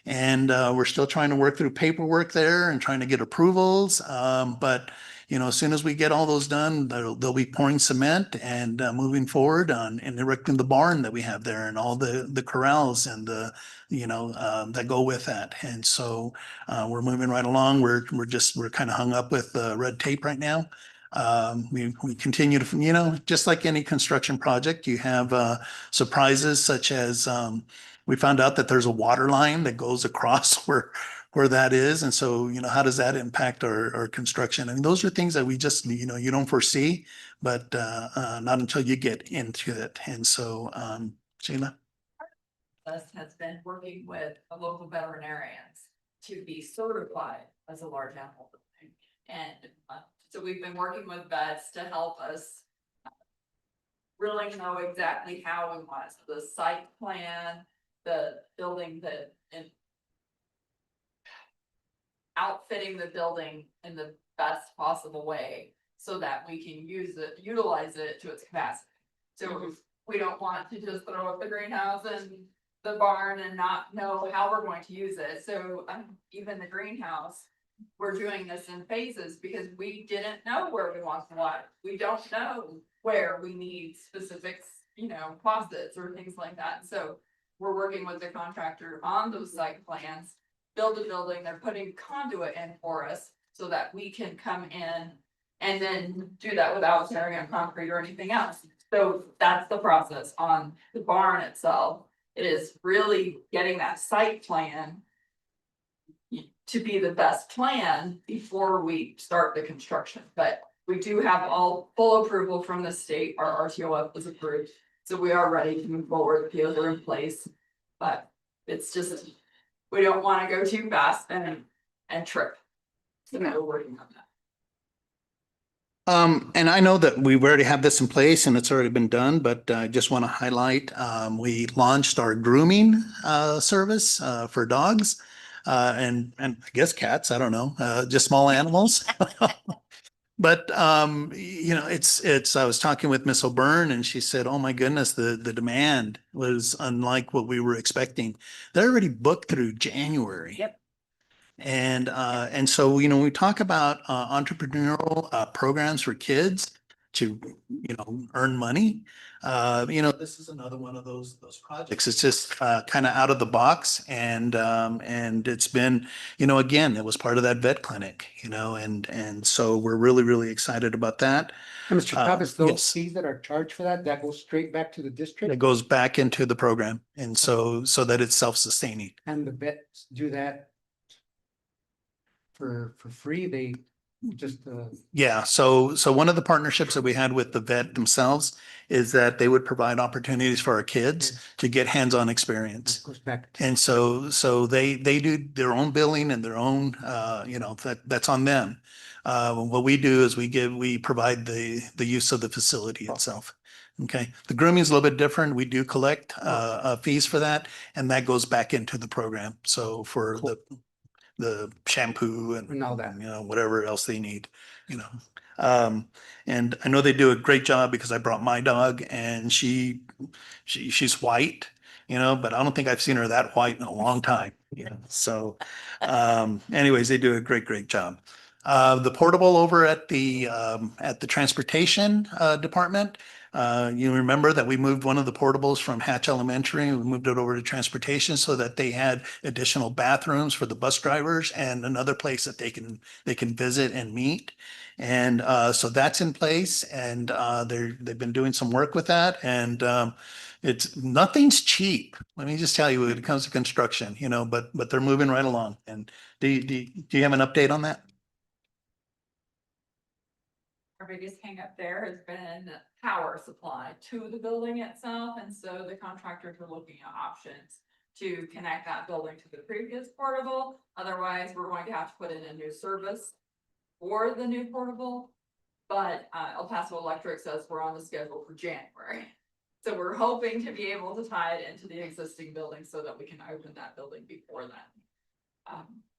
And we're still trying to work through paperwork there and trying to get approvals. But as soon as we get all those done, they'll be pouring cement and moving forward and erecting the barn that we have there and all the corrals and that go with that. And so we're moving right along. We're kind of hung up with red tape right now. We continue to, just like any construction project, you have surprises such as we found out that there's a water line that goes across where that is. And so, how does that impact our construction? And those are things that we just, you don't foresee, but not until you get into it. And so, Sheila? Us has been working with the local veterinarians to be certified as a large animal building. And so we've been working with vets to help us really know exactly how we want it. So the site plan, the building that and outfitting the building in the best possible way so that we can utilize it to its capacity. So we don't want to just throw up the greenhouse and the barn and not know how we're going to use it. So even the greenhouse, we're doing this in phases because we didn't know where we want the water. We don't know where we need specifics, faucets or things like that. So we're working with the contractor on those site plans, build a building, they're putting conduit in for us so that we can come in and then do that without tearing up concrete or anything else. So that's the process on the barn itself. It is really getting that site plan to be the best plan before we start the construction. But we do have all full approval from the state. Our RTOF was approved. So we are ready to move forward. The POs are in place. But it's just, we don't want to go too fast and trip. So we're working on that. And I know that we already have this in place and it's already been done, but I just want to highlight, we launched our grooming service for dogs and I guess cats, I don't know, just small animals. But it's I was talking with Miss O'Byrne and she said, oh my goodness, the demand was unlike what we were expecting. They're already booked through January. Yep. And so, we talk about entrepreneurial programs for kids to, earn money. This is another one of those projects. It's just kind of out of the box and it's been, again, it was part of that vet clinic, and so we're really, really excited about that. And Mr. Chavez, those yes. fees that are charged for that goes straight back to the district? It goes back into the program and so that it's self-sustaining. And the vets do that for free? They just Yeah, so one of the partnerships that we had with the vet themselves is that they would provide opportunities for our kids to get hands-on experience. goes back to And so they do their own billing and their own that's on them. What we do is we provide the use of the facility itself. Okay, the grooming is a little bit different. We do collect fees for that, and that goes back into the program. So for the shampoo and all that. whatever else they need, and I know they do a great job because I brought my dog and she's white, but I don't think I've seen her that white in a long time. So anyways, they do a great job. The portable over at the transportation department. You remember that we moved one of the portables from Hatch Elementary and we moved it over to transportation so that they had additional bathrooms for the bus drivers and another place that they can visit and meet. And so that's in place and they've been doing some work with that and nothing's cheap. Let me just tell you when it comes to construction, but they're moving right along. And do you have an update on that? Our biggest hang up there has been power supply to the building itself, and so the contractors are looking at options to connect that building to the previous portable. Otherwise, we're going to have to put in a new service for the new portable. But El Paso Electric says we're on the schedule for January. So we're hoping to be able to tie it into the existing building so that we can open that building before then.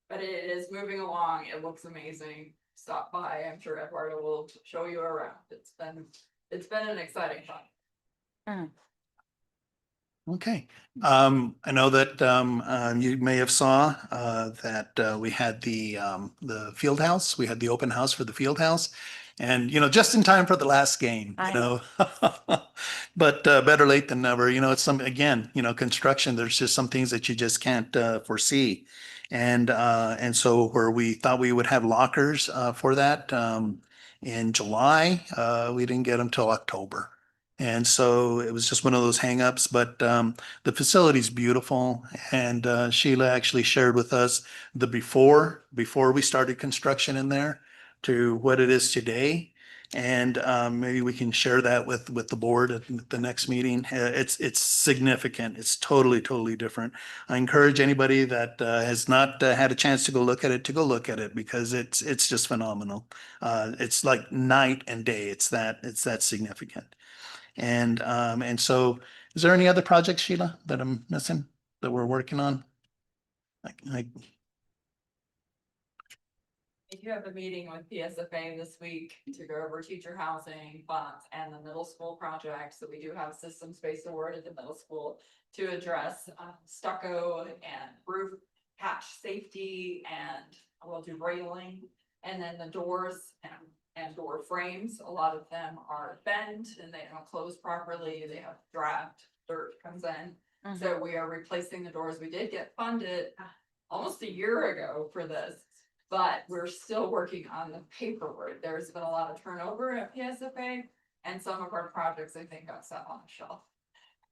But it is moving along. It looks amazing. Stop by. I'm sure Eduardo will show you around. It's been an exciting time. Okay. I know that you may have saw that we had the field house. We had the open house for the field house. And, just in time for the last game, but better late than never, it's construction, there's just some things that you just can't foresee. And so where we thought we would have lockers for that in July, we didn't get them till October. And so it was just one of those hangups, but the facility is beautiful. And Sheila actually shared with us the before we started construction in there to what it is today. And maybe we can share that with the board at the next meeting. It's significant. It's totally different. I encourage anybody that has not had a chance to go look at it because it's just phenomenal. It's like night and day. It's that significant. And so is there any other projects, Sheila, that I'm missing? that we're working on? I You have a meeting with PSFA this week to go over teacher housing funds and the middle school project. So we do have system space award at the middle school to address stucco and roof patch safety, and we'll do railing. And then the doors and door frames, a lot of them are bent and they don't close properly. They have draft, dirt comes in. So we are replacing the doors. We did get funded almost a year ago for this, but we're still working on the paperwork. There's been a lot of turnover at PSFA, and some of our projects, I think, got set on the shelf.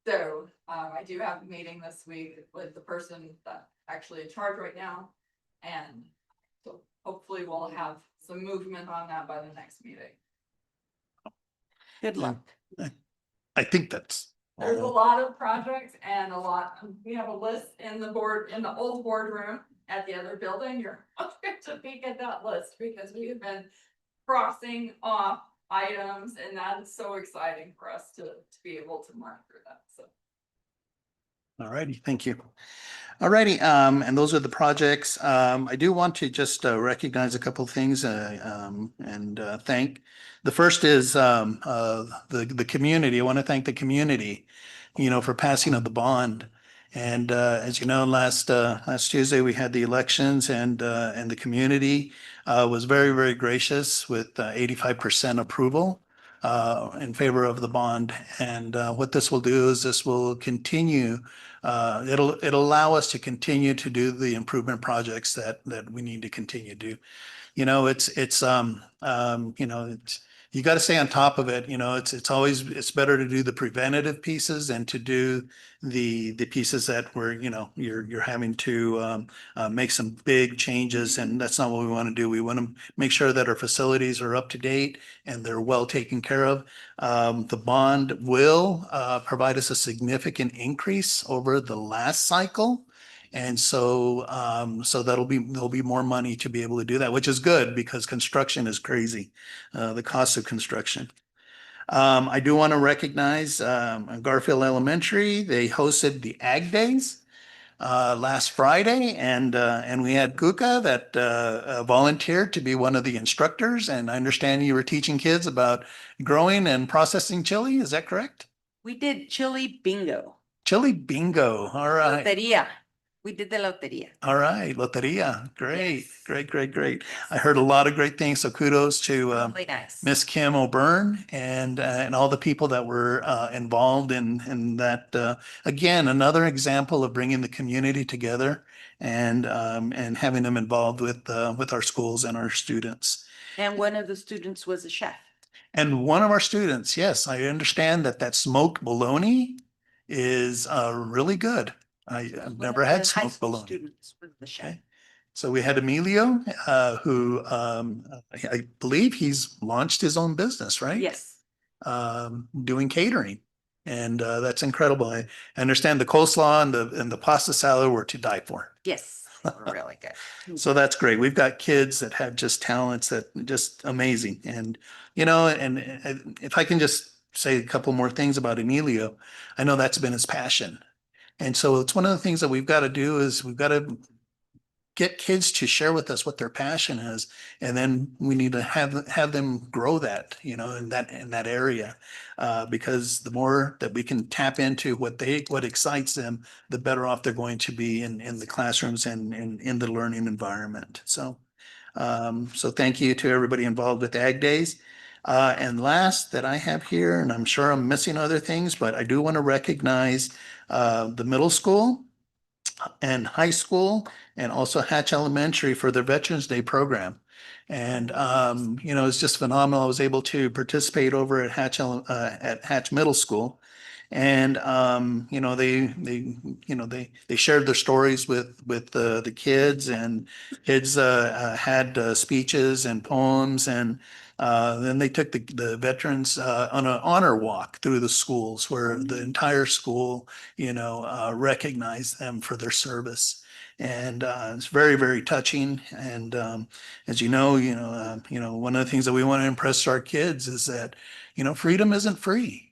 So I do have a meeting this week with the person that's actually in charge right now. And so hopefully we'll have some movement on that by the next meeting. Good luck. I think that's. There's a lot of projects and we have a list in the old boardroom at the other building. You're welcome to peek at that list because we have been crossing off items, and that's so exciting for us to be able to mark through that, so. All righty, thank you. All righty, and those are the projects. I do want to just recognize a couple of things and thank. The first is the community. I want to thank the community, for passing of the bond. And as you know, last Tuesday we had the elections, and the community was very, very gracious with 85% approval in favor of the bond. And what this will do is this will continue. It'll allow us to continue to do the improvement projects that we need to continue to do. You got to stay on top of it. It's better to do the preventative pieces than to do the pieces that where you're having to make some big changes, and that's not what we want to do. We want to make sure that our facilities are up to date and they're well taken care of. The bond will provide us a significant increase over the last cycle. And so there'll be more money to be able to do that, which is good because construction is crazy, the cost of construction. I do want to recognize Garfield Elementary. They hosted the Ag Days last Friday, and we had Kuka that volunteered to be one of the instructors. And I understand you were teaching kids about growing and processing chili. Is that correct? We did chili bingo. Chili bingo. All right. Loteria. We did the loteria. All right, Loteria. Great, Yes. great. I heard a lot of great things. So kudos to Really nice. Miss Kim O'Byrne and all the people that were involved in that. Again, another example of bringing the community together and having them involved with our schools and our students. And one of the students was a chef. And one of our students, yes, I understand that smoked bologna is really good. I've never had smoked bologna. Students was the chef. Okay. So we had Emilio, who I believe he's launched his own business, right? Yes. Doing catering. And that's incredible. I understand the coleslaw and the pasta salad were to die for. Yes. They were really good. So that's great. We've got kids that have just talents that just amazing. And, and if I can just say a couple more things about Emilio, I know that's been his passion. And so it's one of the things that we've got to do is we've got to get kids to share with us what their passion is. And then we need to have them grow that, in that area. Because the more that we can tap into what excites them, the better off they're going to be in the classrooms and in the learning environment. So thank you to everybody involved with Ag Days. And last that I have here, and I'm sure I'm missing other things, but I do want to recognize the middle school and high school and also Hatch Elementary for their Veterans Day program. And, it's just phenomenal. I was able to participate over at Hatch Middle School. And, they shared their stories with the kids, and kids had speeches and poems, and then they took the veterans on an honor walk through the schools where the entire school, recognized them for their service. And it's very, very touching. And as you know, one of the things that we want to impress our kids is that, freedom isn't free.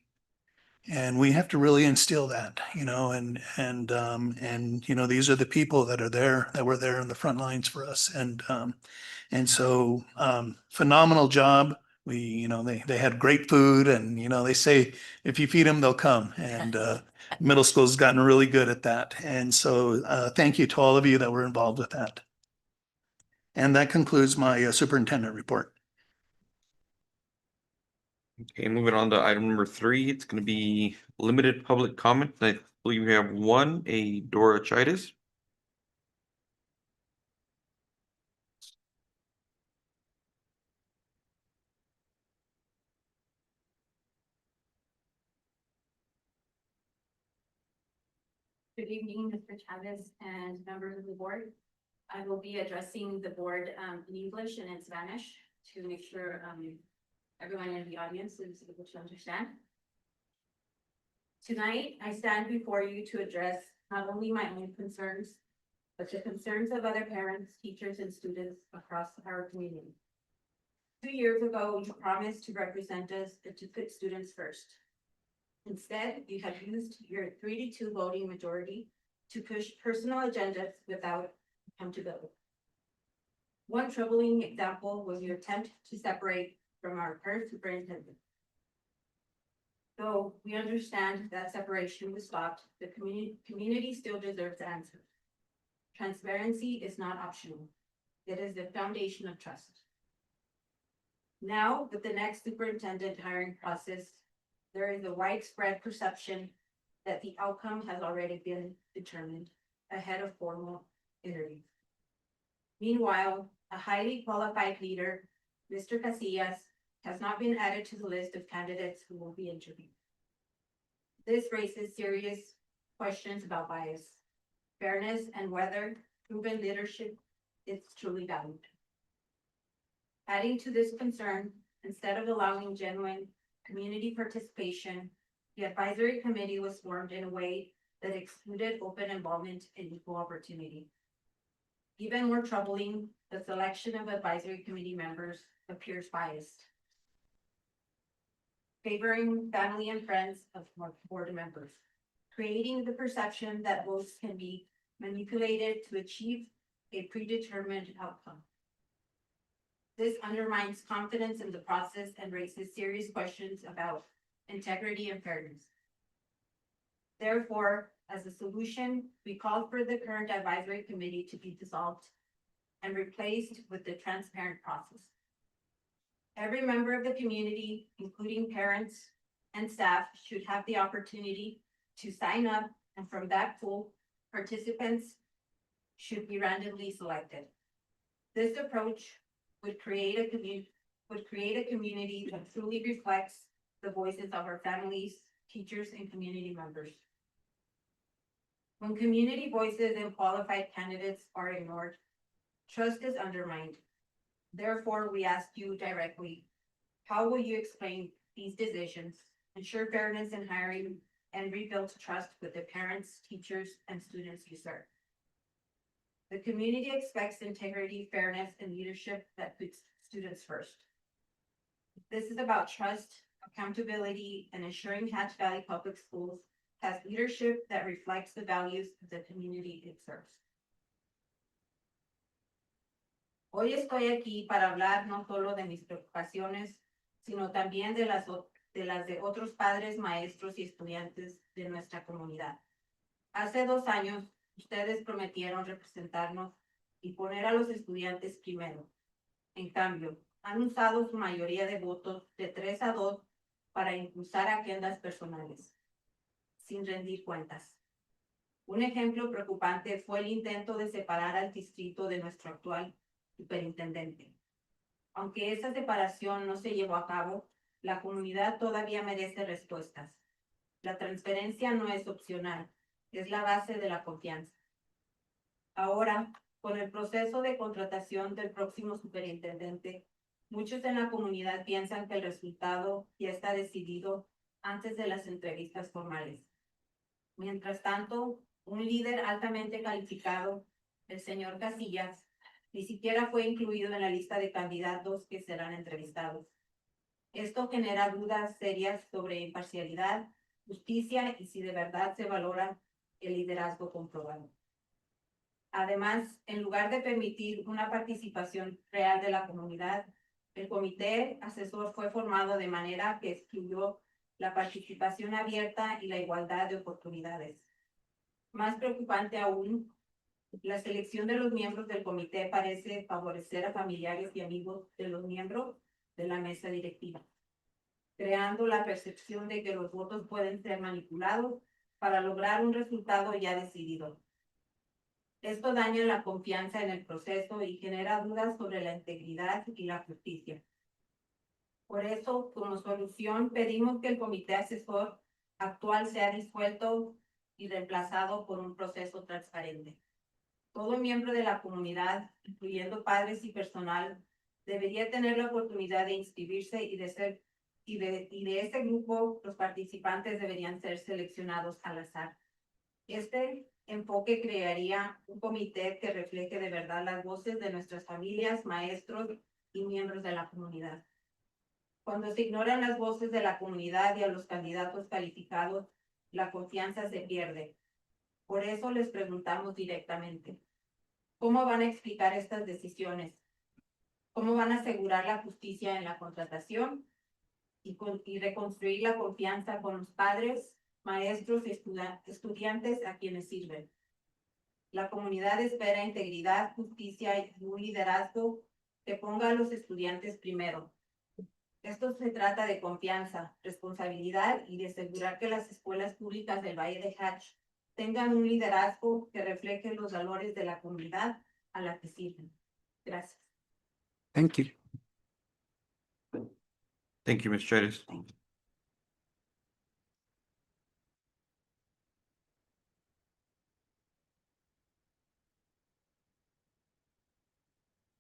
And we have to really instill that, these are the people that are there, that were there in the front lines for us. And so, phenomenal job. They had great food and, they say if you feed them, they'll come. And, middle school's gotten really good at that. And so, thank you to all of you that were involved with that. And that concludes my superintendent report. Okay, moving on to item number 3, it's gonna be limited public comment. I believe we have one, a Dora Chitis. Good evening, Mr. Chavez and members of the board. I will be addressing the board in English and in Spanish to make sure everyone in the audience is able to understand. Tonight, I stand before you to address not only my own concerns, but the concerns of other parents, teachers, and students across our community. 2 years ago, you promised to represent us and to put students first. Instead, you have used your 3-2 voting majority to push personal agendas without accountability. One troubling example was your attempt to separate from our current superintendent. Though we understand that separation was stopped, the community still deserves answers. Transparency is not optional. It is the foundation of trust. Now, with the next superintendent hiring process, there is a widespread perception that the outcome has already been determined ahead of formal interviews. Meanwhile, a highly qualified leader, Mr. Casillas, has not been added to the list of candidates who will be interviewed. This raises serious questions about bias, fairness, and whether proven leadership is truly valued. Adding to this concern, instead of allowing genuine community participation, the advisory committee was formed in a way that excluded open involvement and equal opportunity. Even more troubling, the selection of advisory committee members appears biased, favoring family and friends of board members, creating the perception that votes can be manipulated to achieve a predetermined outcome. This undermines confidence in the process and raises serious questions about integrity and fairness. Therefore, as a solution, we call for the current advisory committee to be dissolved and replaced with the transparent process. Every member of the community, including parents and staff, should have the opportunity to sign up, and from that pool, participants should be randomly selected. This approach would create a community that truly reflects the voices of our families, teachers, and community members. When community voices and qualified candidates are ignored, trust is undermined. Therefore, we ask you directly, how will you explain these decisions, ensure fairness in hiring, and rebuild trust with the parents, teachers, and students you serve? The community expects integrity, fairness, and leadership that puts students first. This is about trust, accountability, and ensuring Hatch Valley Public Schools has leadership that reflects the values of the community it serves. Hoy estoy aquí para hablar no solo de mis preocupaciones, sino también de las de otros padres, maestros y estudiantes de nuestra comunidad. Hace 2 años, ustedes prometieron representarnos y poner a los estudiantes primero. En cambio, han usado su mayoría de votos de 3-2 para impulsar agendas personales, sin rendir cuentas. Un ejemplo preocupante fue el intento de separar al distrito de nuestro actual superintendente. Aunque esa separación no se llevó a cabo, la comunidad todavía merece respuestas. La transferencia no es opcional, es la base de la confianza. Ahora, con el proceso de contratación del próximo superintendente, muchos en la comunidad piensan que el resultado ya está decidido antes de las entrevistas formales. Mientras tanto, un líder altamente calificado, el señor Casillas, ni siquiera fue incluido en la lista de candidatos que serán entrevistados. Esto genera dudas serias sobre imparcialidad, justicia y si de verdad se valora el liderazgo comprobado. Además, en lugar de permitir una participación real de la comunidad, el comité asesor fue formado de manera que excluyó la participación abierta y la igualdad de oportunidades. Más preocupante aún, la selección de los miembros del comité parece favorecer a familiares y amigos de los miembros de la mesa directiva, creando la percepción de que los votos pueden ser manipulados para lograr un resultado ya decidido. Esto daña la confianza en el proceso y genera dudas sobre la integridad y la justicia. Por eso, como solución, pedimos que el comité asesor actual sea disuelto y reemplazado por un proceso transparente. Todo miembro de la comunidad, incluyendo padres y personal, debería tener la oportunidad de inscribirse y de ese grupo los participantes deberían ser seleccionados al azar. Este enfoque crearía un comité que refleje de verdad las voces de nuestras familias, maestros y miembros de la comunidad. Cuando se ignoran las voces de la comunidad y a los candidatos calificados, la confianza se pierde. Por eso les preguntamos directamente, ¿cómo van a explicar estas decisiones? ¿Cómo van a asegurar la justicia en la contratación y reconstruir la confianza con los padres, maestros y estudiantes a quienes sirven? La comunidad espera integridad, justicia y un liderazgo que ponga a los estudiantes primero. Esto se trata de confianza, responsabilidad y de asegurar que las escuelas públicas del Valle de Hatch tengan un liderazgo que refleje los valores de la comunidad a la que sirven. Gracias. Thank you. Thank you, Ms. Chaitis.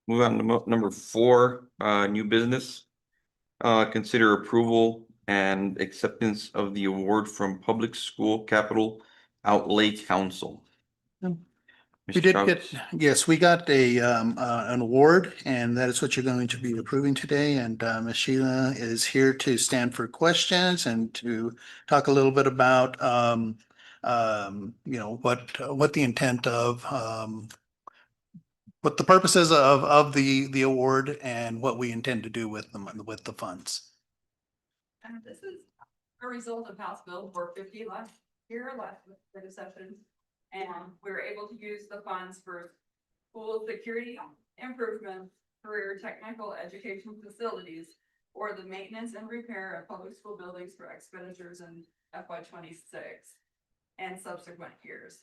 Move on to number 4, new business. Consider approval and acceptance of the award from Public School Capital Outlay Council. We Mr. did Chavez. get, yes, we got an award, and that is what you're going to be approving today. And Ms. Sheila is here to stand for questions and to talk a little bit about you know, what the intent of what the purposes of the award and what we intend to do with them, with the funds. And this is a result of House Bill 450 last session. And we were able to use the funds for school security improvements, career technical education facilities, or the maintenance and repair of public school buildings for expenditures in FY26 and subsequent years.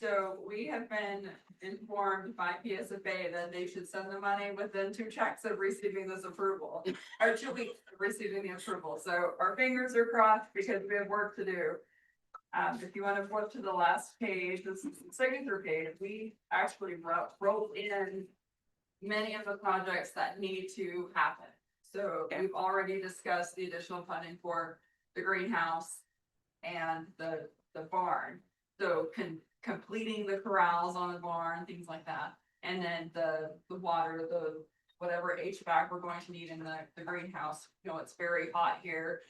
So we have been informed by PSFA that they should send the money within 2 checks of receiving this approval, or 2 weeks of receiving the approval. So our fingers are crossed because we have work to do. If you want to flip to the last page, this is the signature page. We actually wrote in many of the projects that need to happen. So we've already discussed the additional funding for the greenhouse and the barn. So completing the corrals on the barn, things like that. And then the water, whatever HVAC we're going to need in the greenhouse. You know, it's very hot here.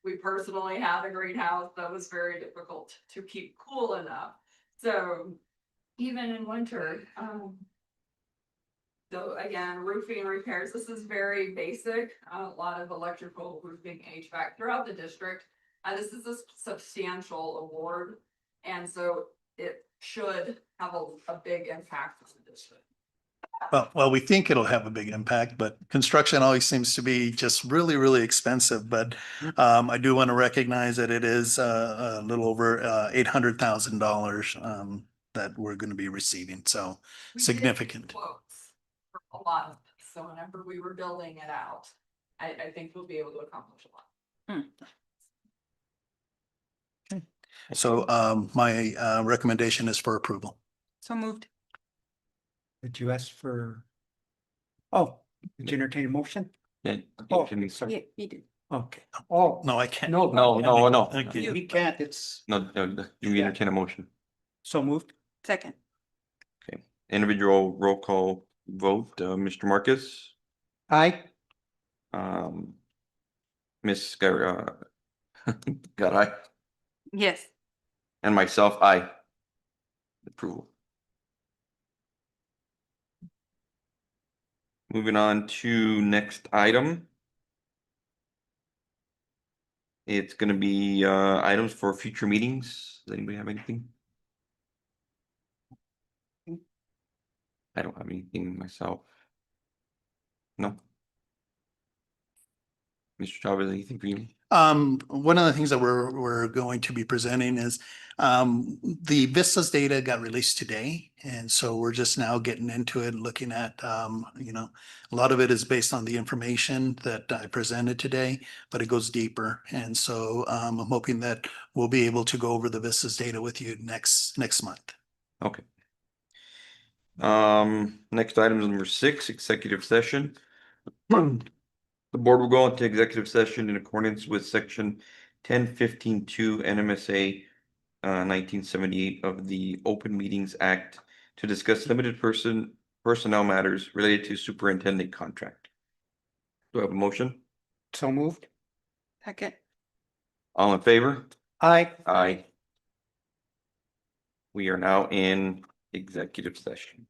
We personally have a greenhouse that was very difficult to keep cool enough. So even in winter, so again, roofing repairs, this is very basic, a lot of electrical, roofing, HVAC throughout the district. This is a substantial award. And so it should have a big impact on the district. Well, we think it'll have a big impact, but construction always seems to be just really, really expensive. But I do want to recognize that it is a little over $800,000 that we're going to be receiving. So We did significant. quotes for a lot of this. So whenever we were building it out, I think we'll be able to accomplish a lot. So my recommendation is for approval. So moved. Did you ask for? Oh, did you entertain a motion? Yeah, you Oh, can- sorry. Yeah, you did. Okay. Oh, No, I can't. no. No. Okay. We can't, it's No, you entertain a motion. so moved. Second. Individual roll call vote, Mr. Marcus, Aye. Ms. Gar, Got aye. Yes. And myself, aye. Approval. Moving on to next item. It's gonna be items for future meetings. Does anybody have anything? I don't have anything myself. No. Mr. Chavez, anything for you? One of the things that we're going to be presenting is the Vistas data got released today. And so we're just now getting into it, looking at, a lot of it is based on the information that I presented today, but it goes deeper. And so I'm hoping that we'll be able to go over the Vistas data with you next month. Okay. Next item is number 6, executive session. The board will go into executive session in accordance with section 1015-2 NMSA 1978 of the Open Meetings Act to discuss limited personnel matters related to superintendent contract. Do I have a motion? So moved. Second. All in favor? Aye. Aye. We are now in executive session.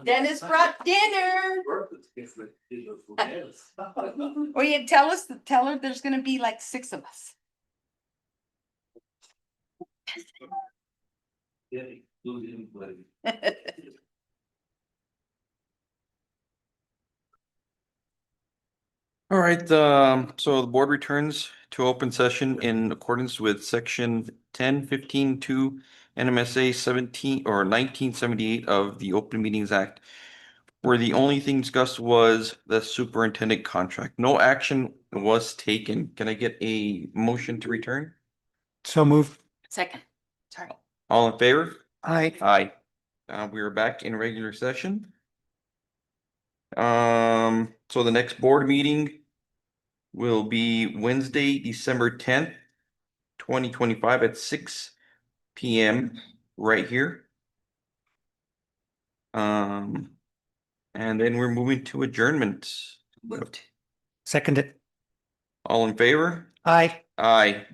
Dennis brought dinner. Oh, yeah, tell her there's gonna be like 6 of us. All right, so the board returns to open session in accordance with section 10:15 NMSA 17 or 1978 of the Open Meetings Act, where the only thing discussed was the superintendent contract. No action was taken. Can I get a motion to return? So move. Second, sorry. All in favor? Aye. Aye. We are back in regular session. So the next board meeting will be Wednesday, December 10th, 2025 at 6 p.m. right here. And then we're moving to adjournment. Moved. Second it. All in favor? Aye. Aye.